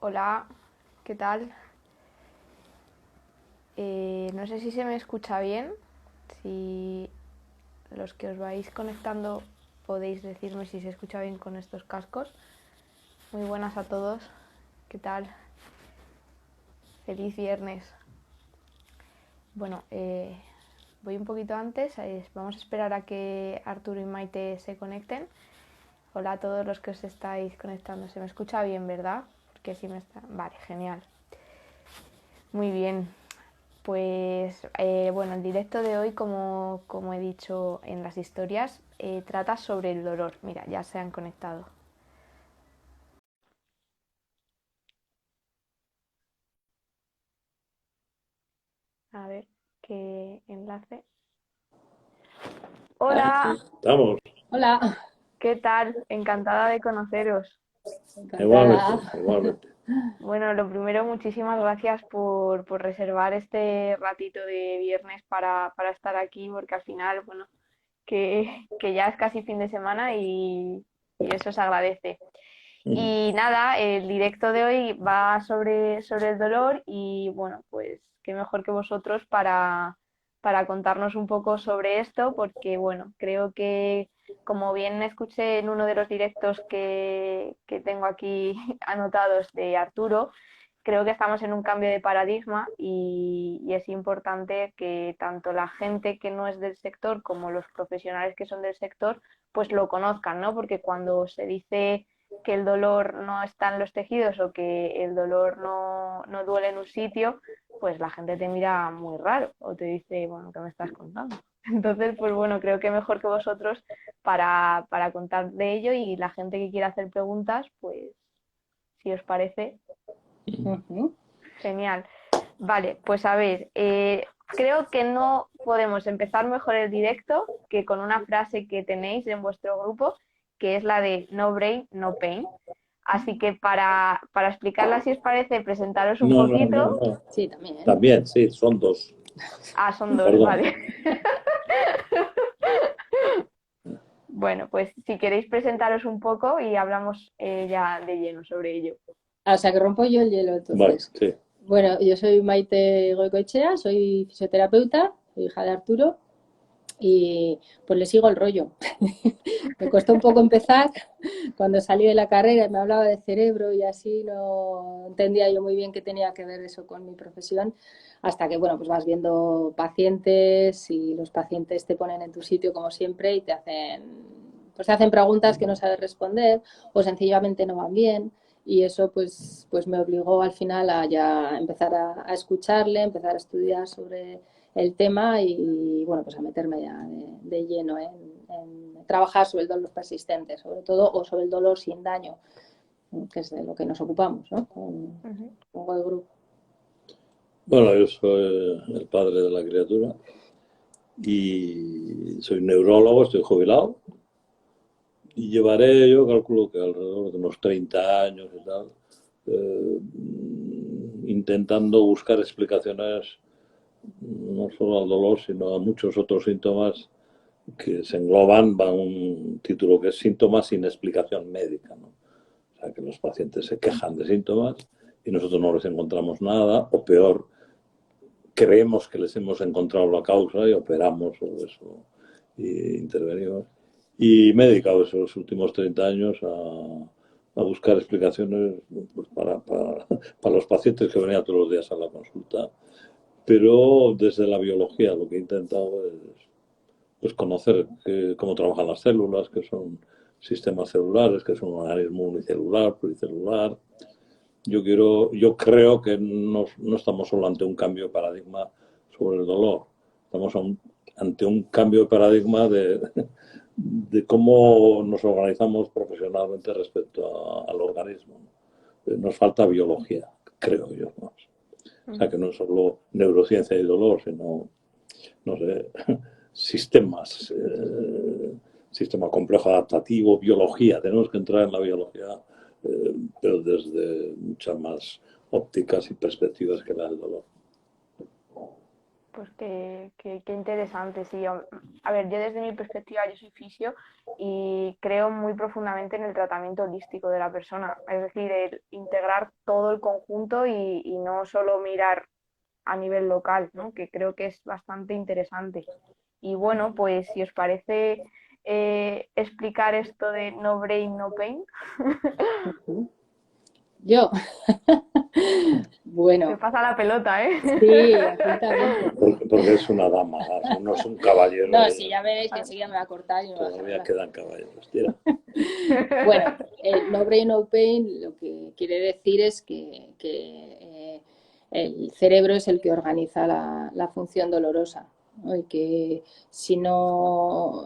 Hola, ¿qué tal? No sé si se me escucha bien. Si los que os vais conectando podéis decirme si se escucha bien con estos cascos. Muy buenas a todos. ¿Qué tal? Feliz viernes. Bueno, voy un poquito antes. Vamos a esperar a que Arturo y Maite se conecten. Hola a todos los que os estáis conectando. Se me escucha bien, ¿verdad? Porque si me está... Vale, genial. Muy bien. Pues bueno, el directo de hoy, como he dicho en las historias, trata sobre el dolor. Mira, ya se han conectado. A ver, qué enlace. Hola, Estamos, Hola, ¿qué tal? Encantada de conoceros. igualmente, encantada. igualmente. Bueno, lo primero, muchísimas gracias por reservar este ratito de viernes para estar aquí, porque al final, bueno, que ya es casi fin de semana y eso se agradece. Mm. Y nada, el directo de hoy va sobre el dolor y bueno, pues qué mejor que vosotros para contarnos un poco sobre esto, porque bueno, creo que como bien escuché en uno de los directos que tengo aquí anotados de Arturo, creo que estamos en un cambio de paradigma y es importante que tanto la gente que no es del sector como los profesionales que son del sector pues lo conozcan, ¿no? Porque cuando se dice que el dolor no está en los tejidos o que el dolor no duele en un sitio, pues la gente te mira muy raro o te dice, bueno, ¿qué me estás contando? Entonces, pues bueno, creo que mejor que vosotros para contar de ello y la gente que quiera hacer preguntas, pues si os parece, Ujú. genial. Vale, pues a ver, creo que no podemos empezar mejor el directo que con una frase que tenéis en vuestro grupo, que es la de no brain, no pain. Así que para explicarla, si os parece, presentaros un No, no, no, poquito. no. Sí, también. También, sí, son dos. Ah, son dos, Perdón. vale. Bueno, pues si queréis presentaros un poco y hablamos ya de lleno sobre ello. O sea, que rompo yo el hielo Vale, entonces. sí. Bueno, yo soy Maite Goicoechea, soy fisioterapeuta, soy hija de Arturo y pues le sigo el rollo. Me costó un poco empezar cuando salí de la carrera y me hablaba de cerebro y así no entendía yo muy bien qué tenía que ver eso con mi profesión, hasta que, bueno, pues vas viendo pacientes y los pacientes te ponen en tu sitio como siempre y pues te hacen preguntas que no sabes responder o sencillamente no van bien. Y eso pues me obligó al final a ya empezar a escucharle, empezar a estudiar sobre el tema y bueno, pues a meterme ya de lleno en trabajar sobre el dolor persistente, sobre todo, o sobre el dolor sin daño, que es de lo que nos ocupamos, ¿no? Ujú. Con Gold Group. Bueno, yo soy el padre de la criatura y soy neurólogo, estoy jubilado y llevaré, yo calculo que alrededor de unos 30 años y tal, eh, intentando buscar explicaciones no solo al dolor, sino a muchos otros síntomas que se engloban bajo un título que es síntomas sin explicación médica, ¿no? O sea, que los pacientes se quejan de síntomas y nosotros no les encontramos nada, o peor, creemos que les hemos encontrado la causa y operamos sobre eso y intervenimos. Y me he dedicado esos últimos 30 años a buscar explicaciones pues, para los pacientes que venían todos los días a la consulta, pero desde la biología lo que he intentado es pues conocer cómo trabajan las células, que son sistemas celulares, que son un organismo unicelular, pluricelular. Yo creo que no estamos solo ante un cambio de paradigma sobre el dolor, estamos ante un cambio de paradigma de cómo nos organizamos profesionalmente respecto al organismo. Nos falta biología, creo yo. ¿No? O sea, Ujú. que no es solo neurociencia y dolor, sino, no sé, sistemas, sistema complejo adaptativo, biología. Tenemos que entrar en la biología, pero desde muchas más ópticas y perspectivas que la del dolor. Pues qué interesante, sí. A ver, yo desde mi perspectiva, yo soy fisio y creo muy profundamente en el tratamiento holístico de la persona, es decir, el integrar todo el conjunto y no solo mirar a nivel local, ¿no? Que creo que es bastante interesante. Y bueno, pues si os parece explicar esto de no brain, no pain, Yo, te bueno, pasa la pelota, ¿eh? sí, absolutamente. Porque es una dama, no es un caballero. No, sí, ya veréis que enseguida me va a cortar y no me va a dejar Todavía hablar. quedan caballeros. Tira. Bueno, el no brain, no pain lo que quiere decir es que el cerebro es el que organiza la función dolorosa, ¿no? Y que si no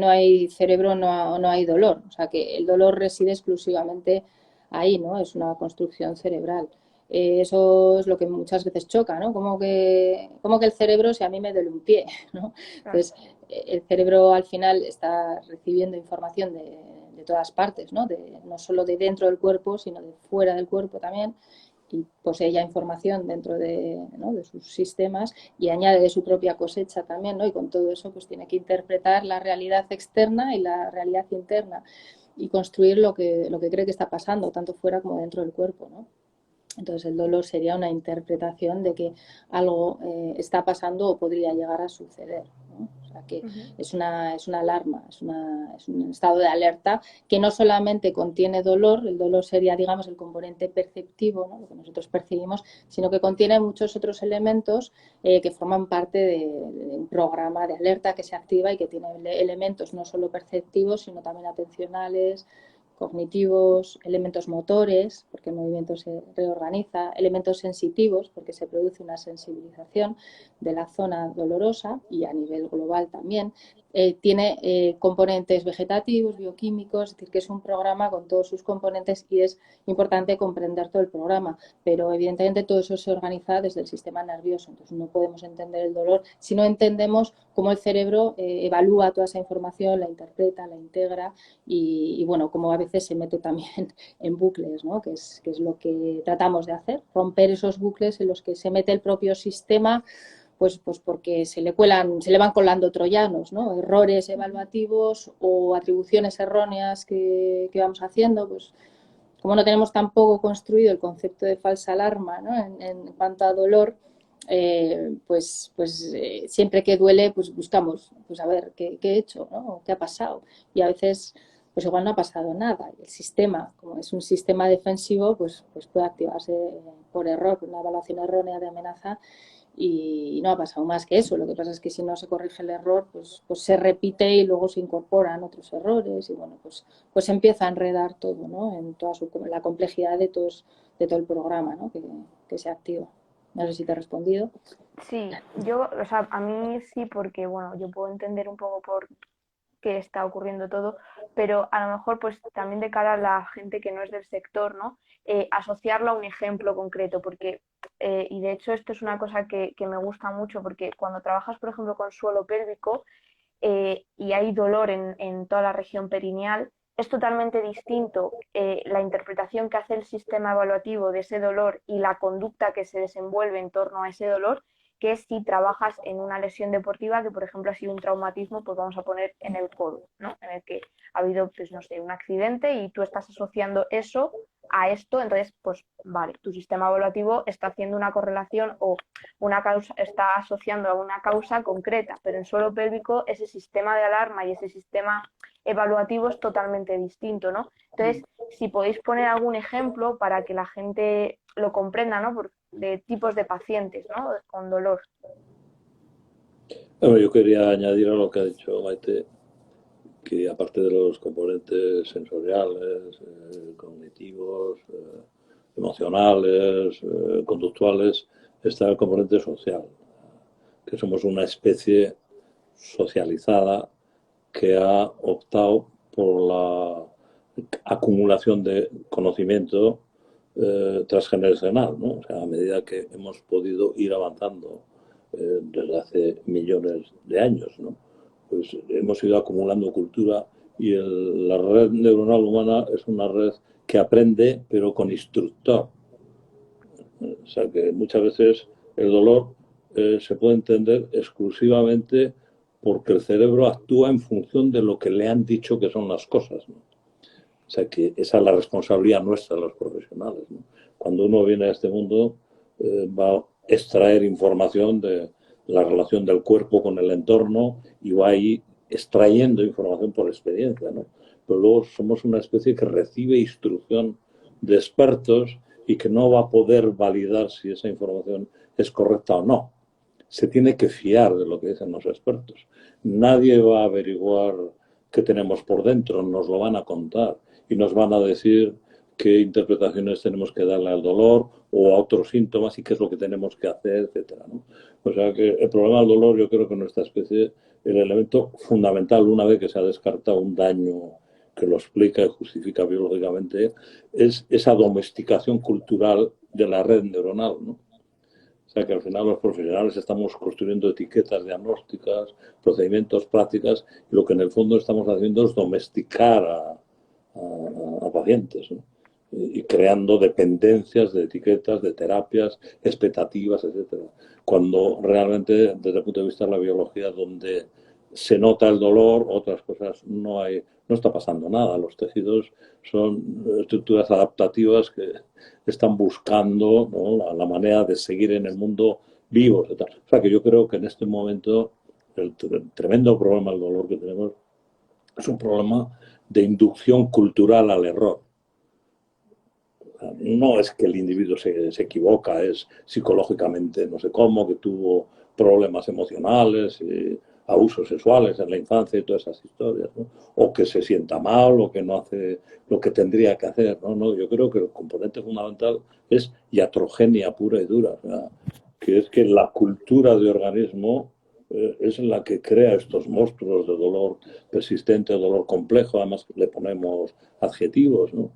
hay cerebro no hay dolor. O sea, que el dolor reside exclusivamente ahí, ¿no? Es una construcción cerebral. Eso es lo que muchas veces choca, ¿no? Como que el cerebro, si a mí me duele un pie, ¿no? Claro. Entonces, el cerebro al final está recibiendo información de todas partes, ¿no? No solo de dentro del cuerpo, sino de fuera del cuerpo también, y posee ya información dentro ¿no? de sus sistemas y añade de su propia cosecha también, ¿no? Y con todo eso pues tiene que interpretar la realidad externa y la realidad interna y construir lo que cree que está pasando, tanto fuera como dentro del cuerpo, ¿no? Entonces el dolor sería una interpretación de que algo está pasando o podría llegar a suceder, ¿no? O sea que Ujú. es una alarma, es un estado de alerta que no solamente contiene dolor, el dolor sería, digamos, el componente perceptivo, ¿no? Lo que nosotros percibimos, sino que contiene muchos otros elementos que forman parte de un programa de alerta que se activa y que tiene elementos no solo perceptivos, sino también atencionales, cognitivos, elementos motores, porque el movimiento se reorganiza, elementos sensitivos, porque se produce una sensibilización de la zona dolorosa y a nivel global también. Tiene componentes vegetativos, bioquímicos, es decir, que es un programa con todos sus componentes y es importante comprender todo el programa, pero evidentemente todo eso se organiza desde el sistema nervioso, entonces no podemos entender el dolor si no entendemos cómo el cerebro evalúa toda esa información, la interpreta, la integra y bueno, como a veces se mete también en bucles, ¿no? Que es lo que tratamos de hacer, romper esos bucles en los que se mete el propio sistema, pues porque se le van colando troyanos, ¿no? Errores evaluativos o atribuciones erróneas que vamos haciendo, pues como no tenemos tampoco construido el concepto de falsa alarma, ¿no? En cuanto a dolor, pues siempre que duele, pues buscamos, pues a ver, ¿qué he hecho? ¿No? ¿Qué ha pasado? Y a veces, pues igual no ha pasado nada. El sistema, como es un sistema defensivo, pues puede activarse por error, por una evaluación errónea de amenaza y no ha pasado más que eso. Lo que pasa es que si no se corrige el error, pues se repite y luego se incorporan otros errores y bueno, pues se empieza a enredar todo, ¿no? En toda la complejidad de todo el programa, ¿no? que se activa. No sé si te he respondido. Sí, yo, o sea, a mí sí, porque bueno, yo puedo entender un poco por qué está ocurriendo todo, pero a lo mejor pues también de cara a la gente que no es del sector, ¿no? Asociarlo a un ejemplo concreto, porque, y de hecho esto es una cosa que me gusta mucho, porque cuando trabajas, por ejemplo, con suelo pélvico, y hay dolor en toda la región perineal, es totalmente distinto la interpretación que hace el sistema evaluativo de ese dolor y la conducta que se desenvuelve en torno a ese dolor, que si trabajas en una lesión deportiva que, por ejemplo, ha sido un traumatismo, pues vamos a poner en el codo, ¿no? En el que ha habido, pues no sé, un accidente y tú estás asociando eso a esto, entonces, pues vale, tu sistema evaluativo está haciendo una correlación o una causa, está asociando a una causa concreta, pero en suelo pélvico ese sistema de alarma y ese sistema evaluativo es totalmente distinto, ¿no? Entonces, si podéis poner algún ejemplo para que la gente lo comprenda, ¿no? De tipos de pacientes, ¿no? Con dolor. Bueno, yo quería añadir a lo que ha dicho Maite, que aparte de los componentes sensoriales, cognitivos, emocionales, conductuales, está el componente social, que somos una especie socializada que ha optado por la acumulación de conocimiento transgeneracional, ¿no? O sea, a medida que hemos podido ir avanzando desde hace millones de años, ¿no? Pues hemos ido acumulando cultura y la red neuronal humana es una red que aprende pero con instructor. O sea que muchas veces el dolor se puede entender exclusivamente porque el cerebro actúa en función de lo que le han dicho que son las cosas, ¿no? O sea que esa es la responsabilidad nuestra, los profesionales, ¿no? Cuando uno viene a este mundo, va a extraer información de la relación del cuerpo con el entorno y va ahí extrayendo información por experiencia, ¿no? Pero luego somos una especie que recibe instrucción de expertos y que no va a poder validar si esa información es correcta o no. Se tiene que fiar de lo que dicen los expertos. Nadie va a averiguar qué tenemos por dentro, nos lo van a contar y nos van a decir qué interpretaciones tenemos que darle al dolor o a otros síntomas y qué es lo que tenemos que hacer, etcétera, ¿no? O sea que el problema del dolor, yo creo que en nuestra especie, el elemento fundamental, una vez que se ha descartado un daño que lo explica y justifica biológicamente, es esa domesticación cultural de la red neuronal, ¿no? O sea que al final los profesionales estamos construyendo etiquetas diagnósticas, procedimientos, prácticas, y lo que en el fondo estamos haciendo es domesticar a pacientes, ¿no? Y creando dependencias de etiquetas, de terapias, expectativas, etcétera. Cuando realmente, desde el punto de vista de la biología, donde se nota el dolor, otras cosas no hay, no está pasando nada. Los tejidos son estructuras adaptativas que están buscando, ¿no?, la manera de seguir en el mundo vivos. O sea que yo creo que en este momento el tremendo problema del dolor que tenemos es un problema de inducción cultural al error. No es que el individuo se equivoca, es psicológicamente no sé cómo, que tuvo problemas emocionales, abusos sexuales en la infancia y todas esas historias, ¿no? O que se sienta mal o que no hace lo que tendría que hacer, ¿no? No, yo creo que el componente fundamental es iatrogenia pura y dura, o sea, que es que la cultura de organismo es la que crea estos monstruos de dolor persistente, dolor complejo, además le ponemos adjetivos, ¿no?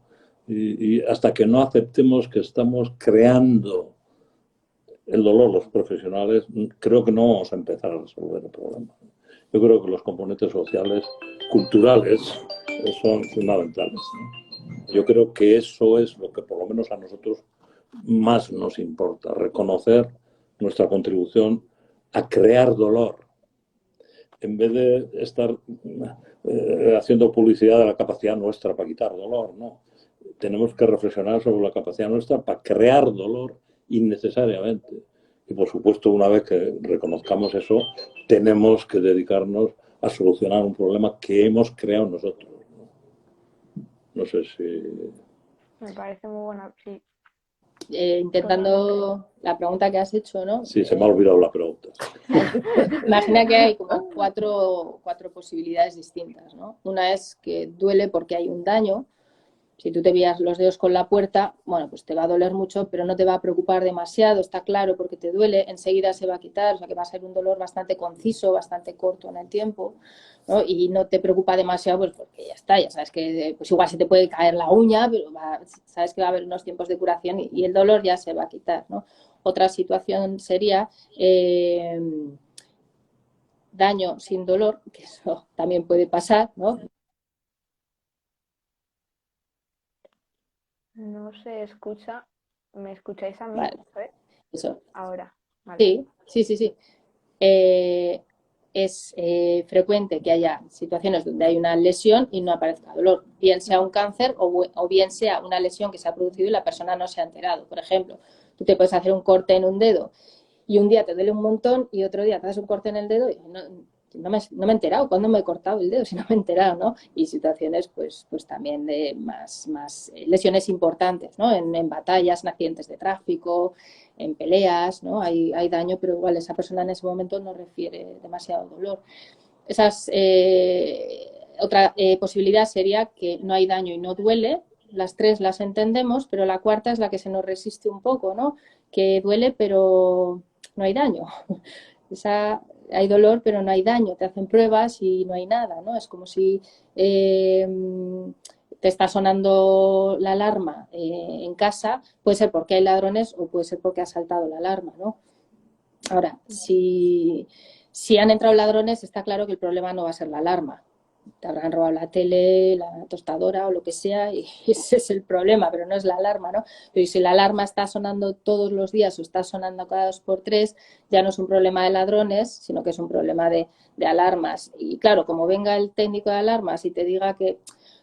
Y hasta que no aceptemos que estamos creando el dolor los profesionales, creo que no vamos a empezar a resolver el problema. Yo creo que los componentes sociales, culturales, son fundamentales, ¿no? Yo creo que eso es lo que por lo menos a nosotros más nos importa, reconocer nuestra contribución a crear dolor, en vez de estar haciendo publicidad de la capacidad nuestra para quitar dolor, ¿no? Tenemos que reflexionar sobre la capacidad nuestra para crear dolor innecesariamente. Y por supuesto, una vez que reconozcamos eso, tenemos que dedicarnos a solucionar un problema que hemos creado nosotros. No sé si... Me parece muy buena, sí. Intentando la pregunta que has hecho, ¿no? Sí, se me ha olvidado la pregunta. Imagina que hay como cuatro posibilidades distintas, ¿no? Una es que duele porque hay un daño. Si tú te pillas los dedos con la puerta, bueno, pues te va a doler mucho, pero no te va a preocupar demasiado, está claro, porque te duele, enseguida se va a quitar, o sea que va a ser un dolor bastante conciso, bastante corto en el tiempo, ¿no? Y no te preocupa demasiado, pues porque ya está, ya sabes que pues igual se te puede caer la uña, pero sabes que va a haber unos tiempos de curación y el dolor ya se va a quitar, ¿no? Otra situación sería daño sin dolor, que eso también puede pasar, ¿no? No se escucha. ¿Me escucháis a mí? Vale, ¿Sabes? eso. Ahora. Vale. Sí. Es frecuente que haya situaciones donde hay una lesión y no aparezca dolor, bien sea un cáncer o bien sea una lesión que se ha producido y la persona no se ha enterado. Por ejemplo, tú te puedes hacer un corte en un dedo y un día te duele un montón y otro día te haces un corte en el dedo y no me he enterado, ¿cuándo me he cortado el dedo? Si no me he enterado, ¿no? Y situaciones pues también de más lesiones importantes, ¿no? En batallas, en accidentes de tráfico, en peleas, ¿no? Hay daño, pero igual esa persona en ese momento no refiere demasiado dolor. Otra posibilidad sería que no hay daño y no duele. Las tres las entendemos, pero la cuarta es la que se nos resiste un poco, ¿no? Que duele, pero no hay daño. Hay dolor, pero no hay daño. Te hacen pruebas y no hay nada, ¿no? Es como si te está sonando la alarma en casa. Puede ser porque hay ladrones o puede ser porque ha saltado la alarma, ¿no? Ahora, si han entrado ladrones, está claro que el problema no va a ser la alarma. te habrán robado la tele, la tostadora o lo que sea, y ese es el problema, pero no es la alarma, ¿no? Pero si la alarma está sonando todos los días o está sonando cada 2 por 3, ya no es un problema de ladrones, sino que es un problema de alarmas. Y claro, como venga el técnico de alarmas y te diga que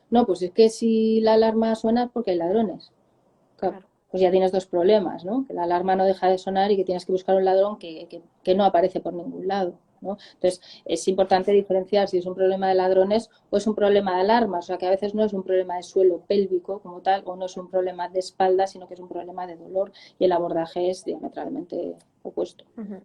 no, pues es que si la alarma suena es porque hay ladrones. Claro, Claro. pues ya tienes dos problemas, ¿no? Que la alarma no deja de sonar y que tienes que buscar un ladrón que no aparece por ningún lado, ¿no? Entonces, es importante diferenciar si es un problema de ladrones o es un problema de alarmas. O sea, que a veces no es un problema de suelo pélvico como tal, o no es un problema de espalda, sino que es un problema de dolor y el abordaje es diametralmente opuesto. Ujú.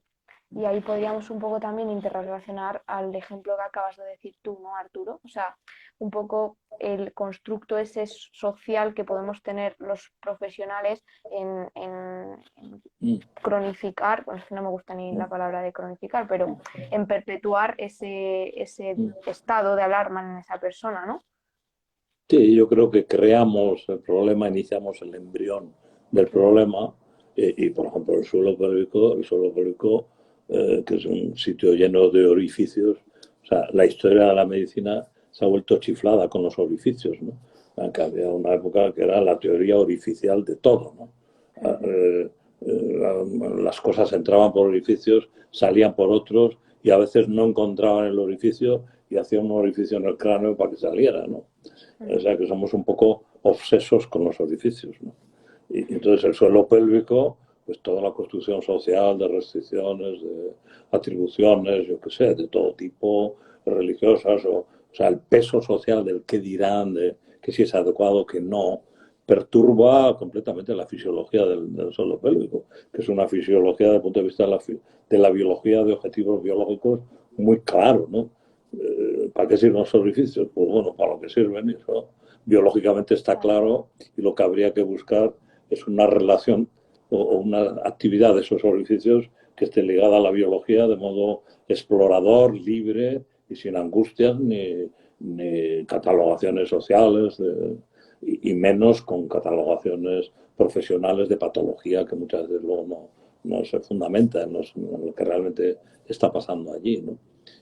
Y ahí podríamos un poco también interrelacionar al ejemplo que acabas de decir tú, ¿no, Arturo? O sea, un poco el constructo ese social que podemos tener los profesionales en Mm, cronificar, pues no me gusta ni la mm, palabra de cronificar, pero en perpetuar ese mm. estado de alarma en esa persona, ¿no? Sí, yo creo que creamos el problema, iniciamos el embrión del problema y, por ejemplo, el suelo pélvico, que es un sitio lleno de orificios. O sea, la historia de la medicina se ha vuelto chiflada con los orificios, ¿no? Aunque había una época que era la teoría orificial de todo, ¿no? Ah, Ujú. las cosas entraban por orificios, salían por otros y a veces no encontraban el orificio y hacían un orificio en el cráneo para que saliera, ¿no? O Ujú. sea que somos un poco obsesos con los orificios, ¿no? Y entonces el suelo pélvico, pues toda la construcción social de restricciones, de atribuciones, yo qué sé, de todo tipo, religiosas, o sea, el peso social del qué dirán, de que si es adecuado, que no, perturba completamente la fisiología del suelo pélvico, que es una fisiología desde el punto de vista de la biología, de objetivos biológicos muy claro, ¿no? ¿Para qué sirven los orificios? Pues bueno, para lo que sirven, eso biológicamente está Claro. claro, y lo que habría que buscar es una relación o una actividad de esos orificios que esté ligada a la biología de modo explorador, libre y sin angustias ni catalogaciones sociales y menos con catalogaciones profesionales de patología que muchas veces luego no se fundamenta en lo que realmente está pasando allí, ¿no?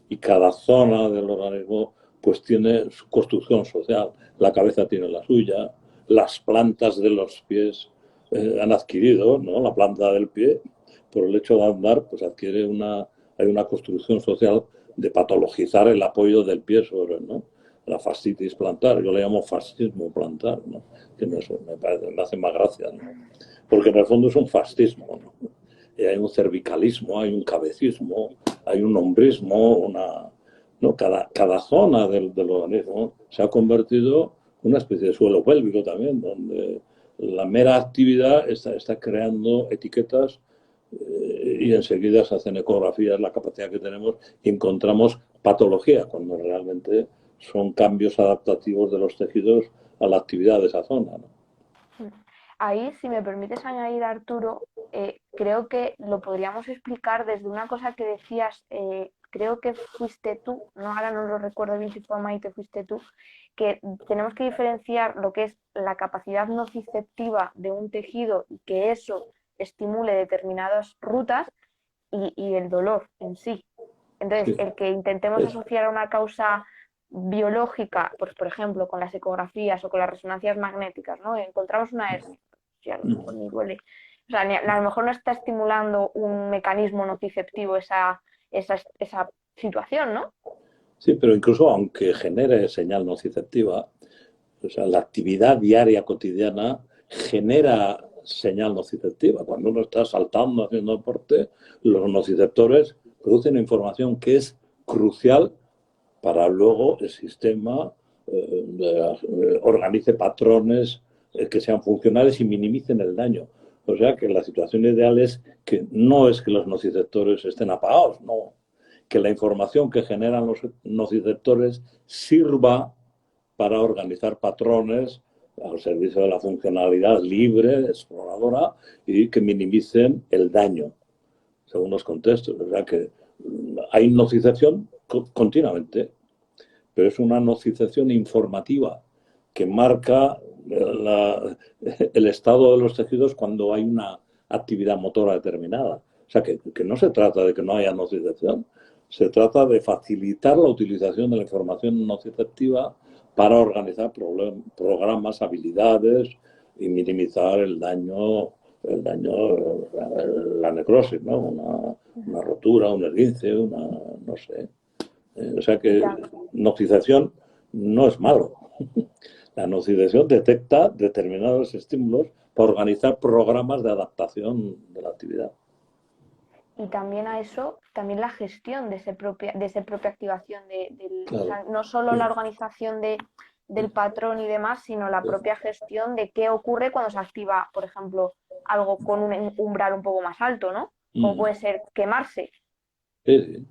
Y cada zona del organismo pues tiene su construcción social. La cabeza tiene la suya, las plantas de los pies han adquirido, ¿no? La planta del pie, por el hecho de andar, pues hay una construcción social de patologizar el apoyo del pie sobre, ¿no? La fascitis plantar, yo le llamo fascismo plantar, ¿no? Que me hace más gracia, ¿no? Porque en el fondo es un fascismo, ¿no? Y hay un cervicalismo, hay un cabecismo, hay un hombrismo, ¿no? Cada zona del organismo se ha convertido en una especie de suelo pélvico también, donde la mera actividad está creando etiquetas y enseguida se hacen ecografías, la capacidad que tenemos, y encontramos patología, cuando realmente son cambios adaptativos de los tejidos a la actividad de esa zona, ¿no? Ahí, si me permites añadir, Arturo, creo que lo podríamos explicar desde una cosa que decías, creo que fuiste tú, no, ahora no lo recuerdo bien si fue Maite, fuiste tú, que tenemos que diferenciar lo que es la capacidad nociceptiva de un tejido y que eso estimule determinadas rutas y el dolor en sí. Entonces, Sí, el que intentemos es, asociar a una causa biológica, pues por ejemplo, con las ecografías o con las resonancias magnéticas, ¿no? Encontramos una hernia, si a lo mejor ni duele. O sea, a lo mejor no está estimulando un mecanismo nociceptivo esa situación, ¿no? sí, pero incluso aunque genere señal nociceptiva, o sea, la actividad diaria cotidiana genera señal nociceptiva. Cuando uno está saltando, haciendo deporte, los nociceptores producen información que es crucial para luego el sistema organice patrones que sean funcionales y minimicen el daño. O sea que la situación ideal es que no es que los nociceptores estén apagados, no. Que la información que generan los nociceptores sirva para organizar patrones al servicio de la funcionalidad libre, exploradora, y que minimicen el daño según los contextos. O sea que hay nocicepción continuamente, pero es una nocicepción informativa que marca el estado de los tejidos cuando hay una actividad motora determinada. O sea, que no se trata de que no haya nocicepción, Se trata de facilitar la utilización de la información nociceptiva para organizar programas, habilidades y minimizar la necrosis, ¿no? Una rotura, un esguince, no sé. O sea que nocicepción no es malo. La nocicepción detecta determinados estímulos para organizar programas de adaptación de la actividad. Y también a eso, también la gestión de esa propia activación, Claro. O sea, no solo la organización del patrón y demás, sino la propia gestión de qué ocurre cuando se activa, por ejemplo, algo con un umbral un poco más alto, ¿no? Como puede ser quemarse. Sí.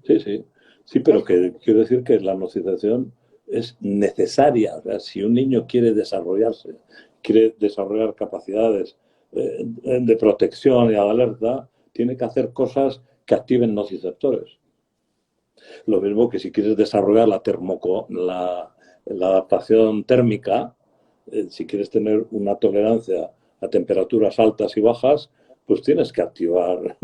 Sí, pero que quiero decir que la nocicepción es necesaria. O sea, si un niño quiere desarrollarse, quiere desarrollar capacidades de protección y de alerta, tiene que hacer cosas que activen nociceptores. Lo mismo que si quieres desarrollar la adaptación térmica, si quieres tener una tolerancia a temperaturas altas y bajas, pues tienes que activar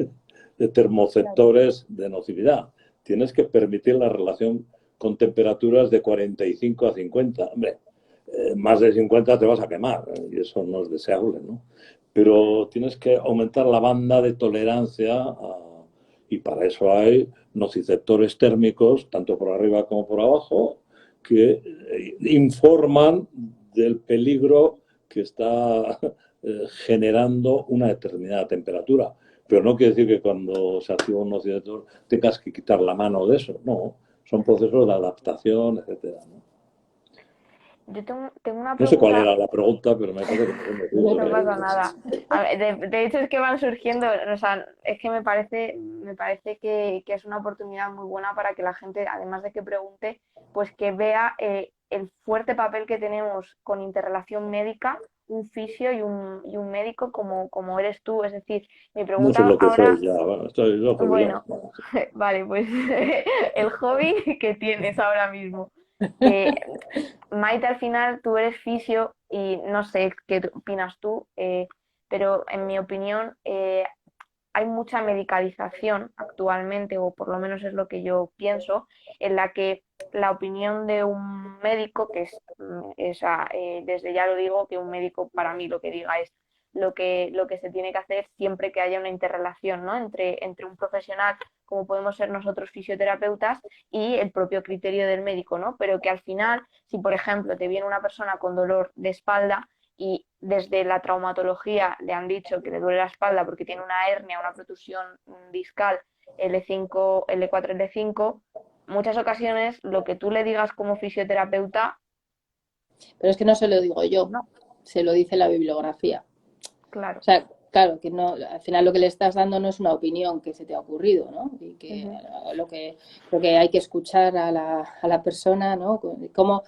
termoceptores de nocividad. Tienes que permitir la relación con temperaturas de 45 a 50. Hombre, más de 50 te vas a quemar, y eso no es deseable, ¿no? Pero tienes que aumentar la banda de tolerancia y para eso hay nociceptores térmicos, tanto por arriba como por abajo, que informan del peligro que está generando una determinada temperatura. Pero no quiere decir que cuando se activa un nociceptor tengas que quitar la mano de eso. No, son procesos de adaptación, etcétera, ¿no? Yo tengo una No sé cuál pregunta. era la pregunta, pero me parece que No pasa nada. A ver, de hecho es que van surgiendo, o sea, es que me parece que es una oportunidad muy buena para que la gente, además de que pregunte, pues que vea el fuerte papel que tenemos con interrelación médica, un fisio y un médico como eres tú. Es decir, mi no sé pregunta lo que soy ahora, ya. Bueno, estoy yo jubilado. bueno, vale, pues el hobby que tienes ahora mismo. Que Maite, al final tú eres fisio y no sé qué opinas tú, pero en mi opinión hay mucha medicalización actualmente, o por lo menos es lo que yo pienso, en la que la opinión de un médico, que es esa, desde ya lo digo, que un médico para mí lo que diga es lo que se tiene que hacer siempre que haya una interrelación, ¿no? Entre un profesional, como podemos ser nosotros fisioterapeutas, y el propio criterio del médico, ¿no? Pero que al final, si por ejemplo te viene una persona con dolor de espalda, y desde la traumatología le han dicho que le duele la espalda porque tiene una hernia, una protusión discal L5, L4, L5, muchas ocasiones lo que tú le digas como fisioterapeuta, Pero es que no se lo digo yo, no, se lo dice la bibliografía. claro. O sea, claro, que no, al final lo que le estás dando no es una opinión que se te ha ocurrido, ¿no? Y que lo que hay que escuchar a la persona, ¿no? ¿Cómo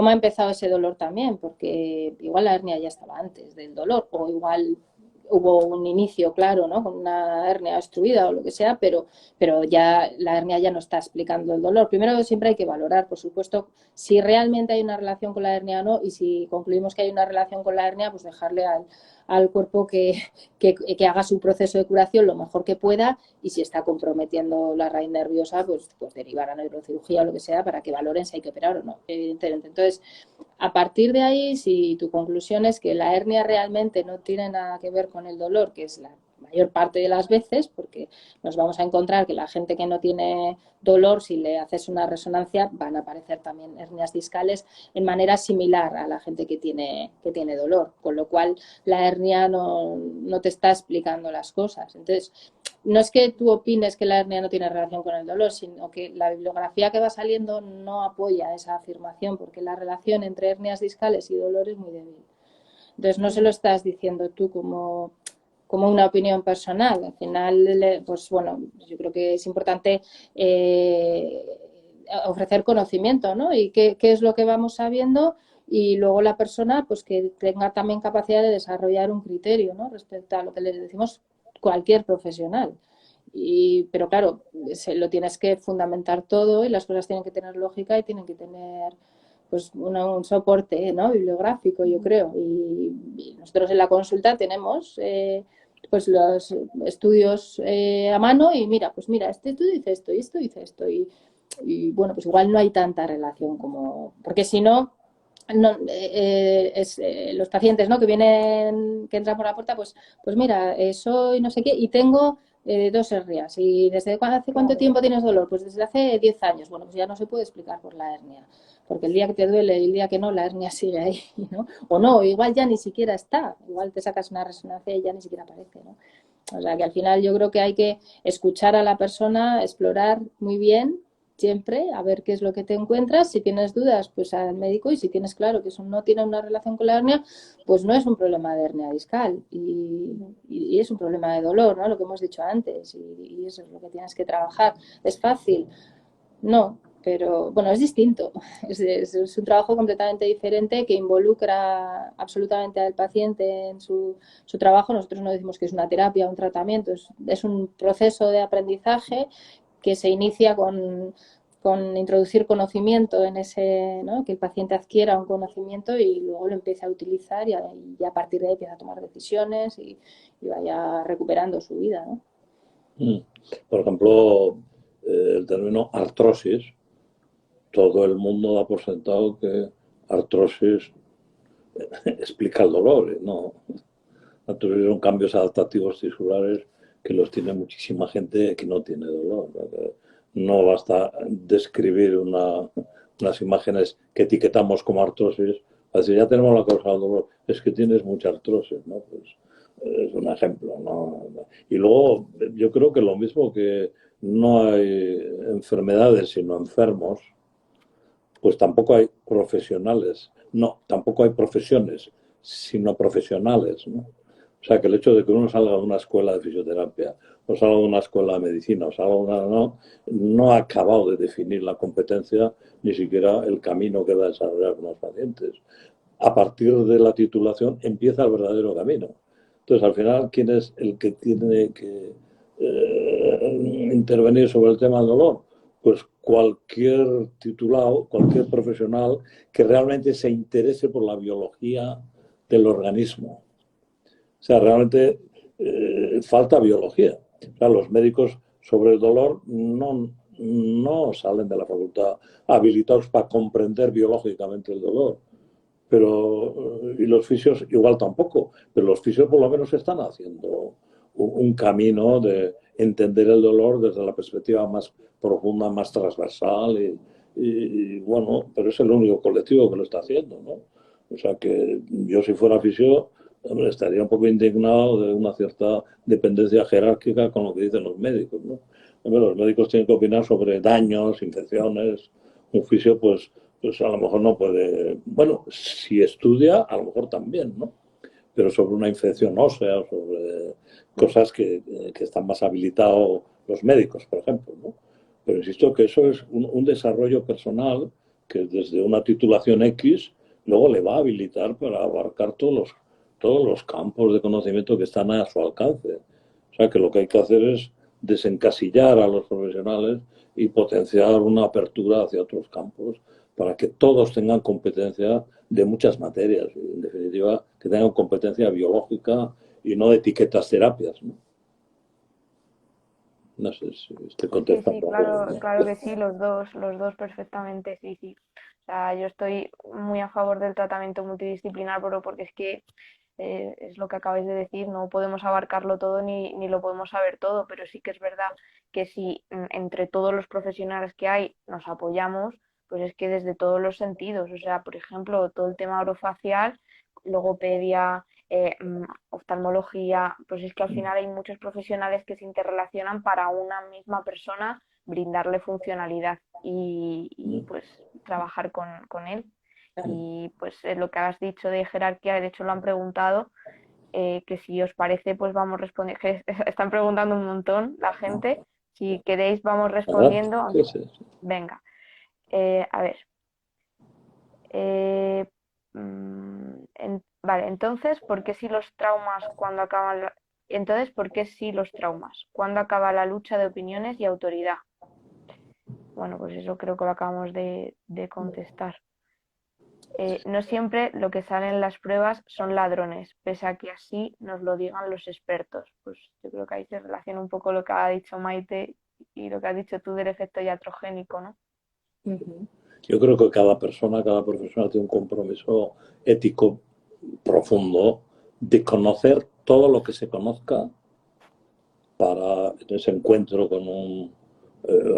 ha empezado ese dolor también? Porque igual la hernia ya estaba antes del dolor, o igual hubo un inicio, claro, ¿no? Con una hernia obstruida o lo que sea, pero ya la hernia ya no está explicando el dolor. Primero siempre hay que valorar, por supuesto, si realmente hay una relación con la hernia o no, y si concluimos que hay una relación con la hernia, pues dejarle al cuerpo que haga su proceso de curación lo mejor que pueda, y si está comprometiendo la raíz nerviosa, pues derivar a neurocirugía o lo que sea para que valoren si hay que operar o no, evidentemente. Entonces, a partir de ahí, si tu conclusión es que la hernia realmente no tiene nada que ver con el dolor, que es la mayor parte de las veces, porque nos vamos a encontrar que la gente que no tiene dolor, si le haces una resonancia, van a aparecer también hernias discales en manera similar a la gente que tiene dolor, con lo cual la hernia no te está explicando las cosas. Entonces, no es que tú opines que la hernia no tiene relación con el dolor, sino que la bibliografía que va saliendo no apoya esa afirmación, porque la relación entre hernias discales y dolor es muy débil. Entonces, no se lo estás diciendo tú como una opinión personal. Al final, pues bueno, yo creo que es importante ofrecer conocimiento, ¿no? Y qué es lo que vamos sabiendo, y luego la persona pues que tenga también capacidad de desarrollar un criterio, ¿no? Respecto a lo que le decimos cualquier profesional. Pero claro, lo tienes que fundamentar todo, y las cosas tienen que tener lógica y tienen que tener pues un soporte, ¿no? Bibliográfico, yo creo. Y nosotros en la consulta tenemos pues los estudios a mano y mira, pues mira, este estudio dice esto y esto dice esto y bueno, pues igual no hay tanta relación como, porque si no, los pacientes, ¿no? Que vienen, que entran por la puerta, pues mira, soy no sé qué y tengo 2 hernias. ¿Y desde hace cuánto tiempo tienes dolor? Pues desde hace 10 años. Bueno, pues ya no se puede explicar por la hernia. Porque el día que te duele y el día que no, la hernia sigue ahí, ¿no? O no, igual ya ni siquiera está. Igual te sacas una resonancia y ya ni siquiera aparece, ¿no? O sea que al final yo creo que hay que escuchar a la persona, explorar muy bien siempre, a ver qué es lo que te encuentras. Si tienes dudas, pues al médico, y si tienes claro que eso no tiene una relación con la hernia, pues no es un problema de hernia discal y es un problema de dolor, ¿no? Lo que hemos dicho antes, y eso es lo que tienes que trabajar. ¿Es fácil? No, pero bueno, es distinto. Es un trabajo completamente diferente que involucra absolutamente al paciente en su trabajo. Nosotros no decimos que es una terapia o un tratamiento, es un proceso de aprendizaje que se inicia con introducir conocimiento en ese, ¿no? Que el paciente adquiera un conocimiento y luego lo empiece a utilizar y a partir de ahí empieza a tomar decisiones y vaya recuperando su vida, ¿no? Por ejemplo, el término artrosis, todo el mundo da por sentado que artrosis explica el dolor, ¿no? Artrosis son cambios adaptativos tisulares que los tiene muchísima gente que no tiene dolor. No basta describir unas imágenes que etiquetamos como artrosis, así ya tenemos la causa del dolor, es que tienes mucha artrosis, ¿no? Pues es un ejemplo, ¿no? Y luego yo creo que lo mismo que no hay enfermedades sino enfermos, pues tampoco hay profesionales, no, tampoco hay profesiones, sino profesionales, ¿no? O sea, que el hecho de que uno salga de una escuela de fisioterapia, o salga de una escuela de medicina, o salga de una, no ha acabado de definir la competencia, ni siquiera el camino que va a desarrollar con los pacientes. A partir de la titulación empieza el verdadero camino. Entonces, al final, ¿quién es el que tiene que intervenir sobre el tema del dolor? Pues cualquier titulado, cualquier profesional que realmente se interese por la biología del organismo. O sea, realmente falta biología. O sea, los médicos sobre el dolor no salen de la facultad habilitados para comprender biológicamente el dolor. Pero, y los fisios igual tampoco, pero los fisios por lo menos están haciendo un camino de entender el dolor desde la perspectiva más profunda, más transversal y bueno, pero es el único colectivo que lo está haciendo, ¿no? O sea que yo si fuera fisio hombre, estaría un poco indignado de una cierta dependencia jerárquica con lo que dicen los médicos, ¿no? Hombre, los médicos tienen que opinar sobre daños, infecciones, un fisio pues a lo mejor no puede, bueno, si estudia, a lo mejor también, ¿no? Pero sobre una infección ósea, sobre cosas que están más habilitados los médicos, por ejemplo, ¿no? Pero insisto que eso es un desarrollo personal que desde una titulación X luego le va a habilitar para abarcar todos los campos de conocimiento que están a su alcance. O sea que lo que hay que hacer es desencasillar a los profesionales y potenciar una apertura hacia otros campos para que todos tengan competencia de muchas materias, en definitiva, que tengan competencia biológica y no de etiquetas terapias, ¿no? No sé si estoy Sí, sí, contestando. claro, ¿No? claro que sí, los dos perfectamente, sí, sí. O sea, yo estoy muy a favor del tratamiento multidisciplinar, pero porque es que es lo que acabáis de decir, no podemos abarcarlo todo ni lo podemos saber todo, pero sí que es verdad que si entre todos los profesionales que hay nos apoyamos, pues es que desde todos los sentidos, o sea, por ejemplo, todo el tema orofacial, logopedia, oftalmología, pues es que al final hay muchos profesionales que se interrelacionan para una misma persona brindarle funcionalidad y pues trabajar con él. Y pues lo que has dicho de jerarquía, de hecho lo han preguntado, que si os parece, pues vamos respondiendo, que están preguntando un montón la gente, si queréis vamos ¿Verdad? respondiendo, Sí, aunque sí, sí. venga, a ver, eh, vale, entonces, ¿por qué si los traumas cuando acaban entonces, ¿por qué si los traumas? ¿Cuándo acaba la lucha de opiniones y autoridad? Bueno, pues eso creo que lo acabamos de contestar. no siempre lo que sale en las pruebas son ladrones, pese a que así nos lo digan los expertos. Pues yo creo que ahí se relaciona un poco lo que ha dicho Maite y lo que has dicho tú del efecto iatrogénico, ¿no? Yo creo que cada persona, cada profesional tiene un compromiso ético profundo de conocer todo lo que se conozca para en ese encuentro con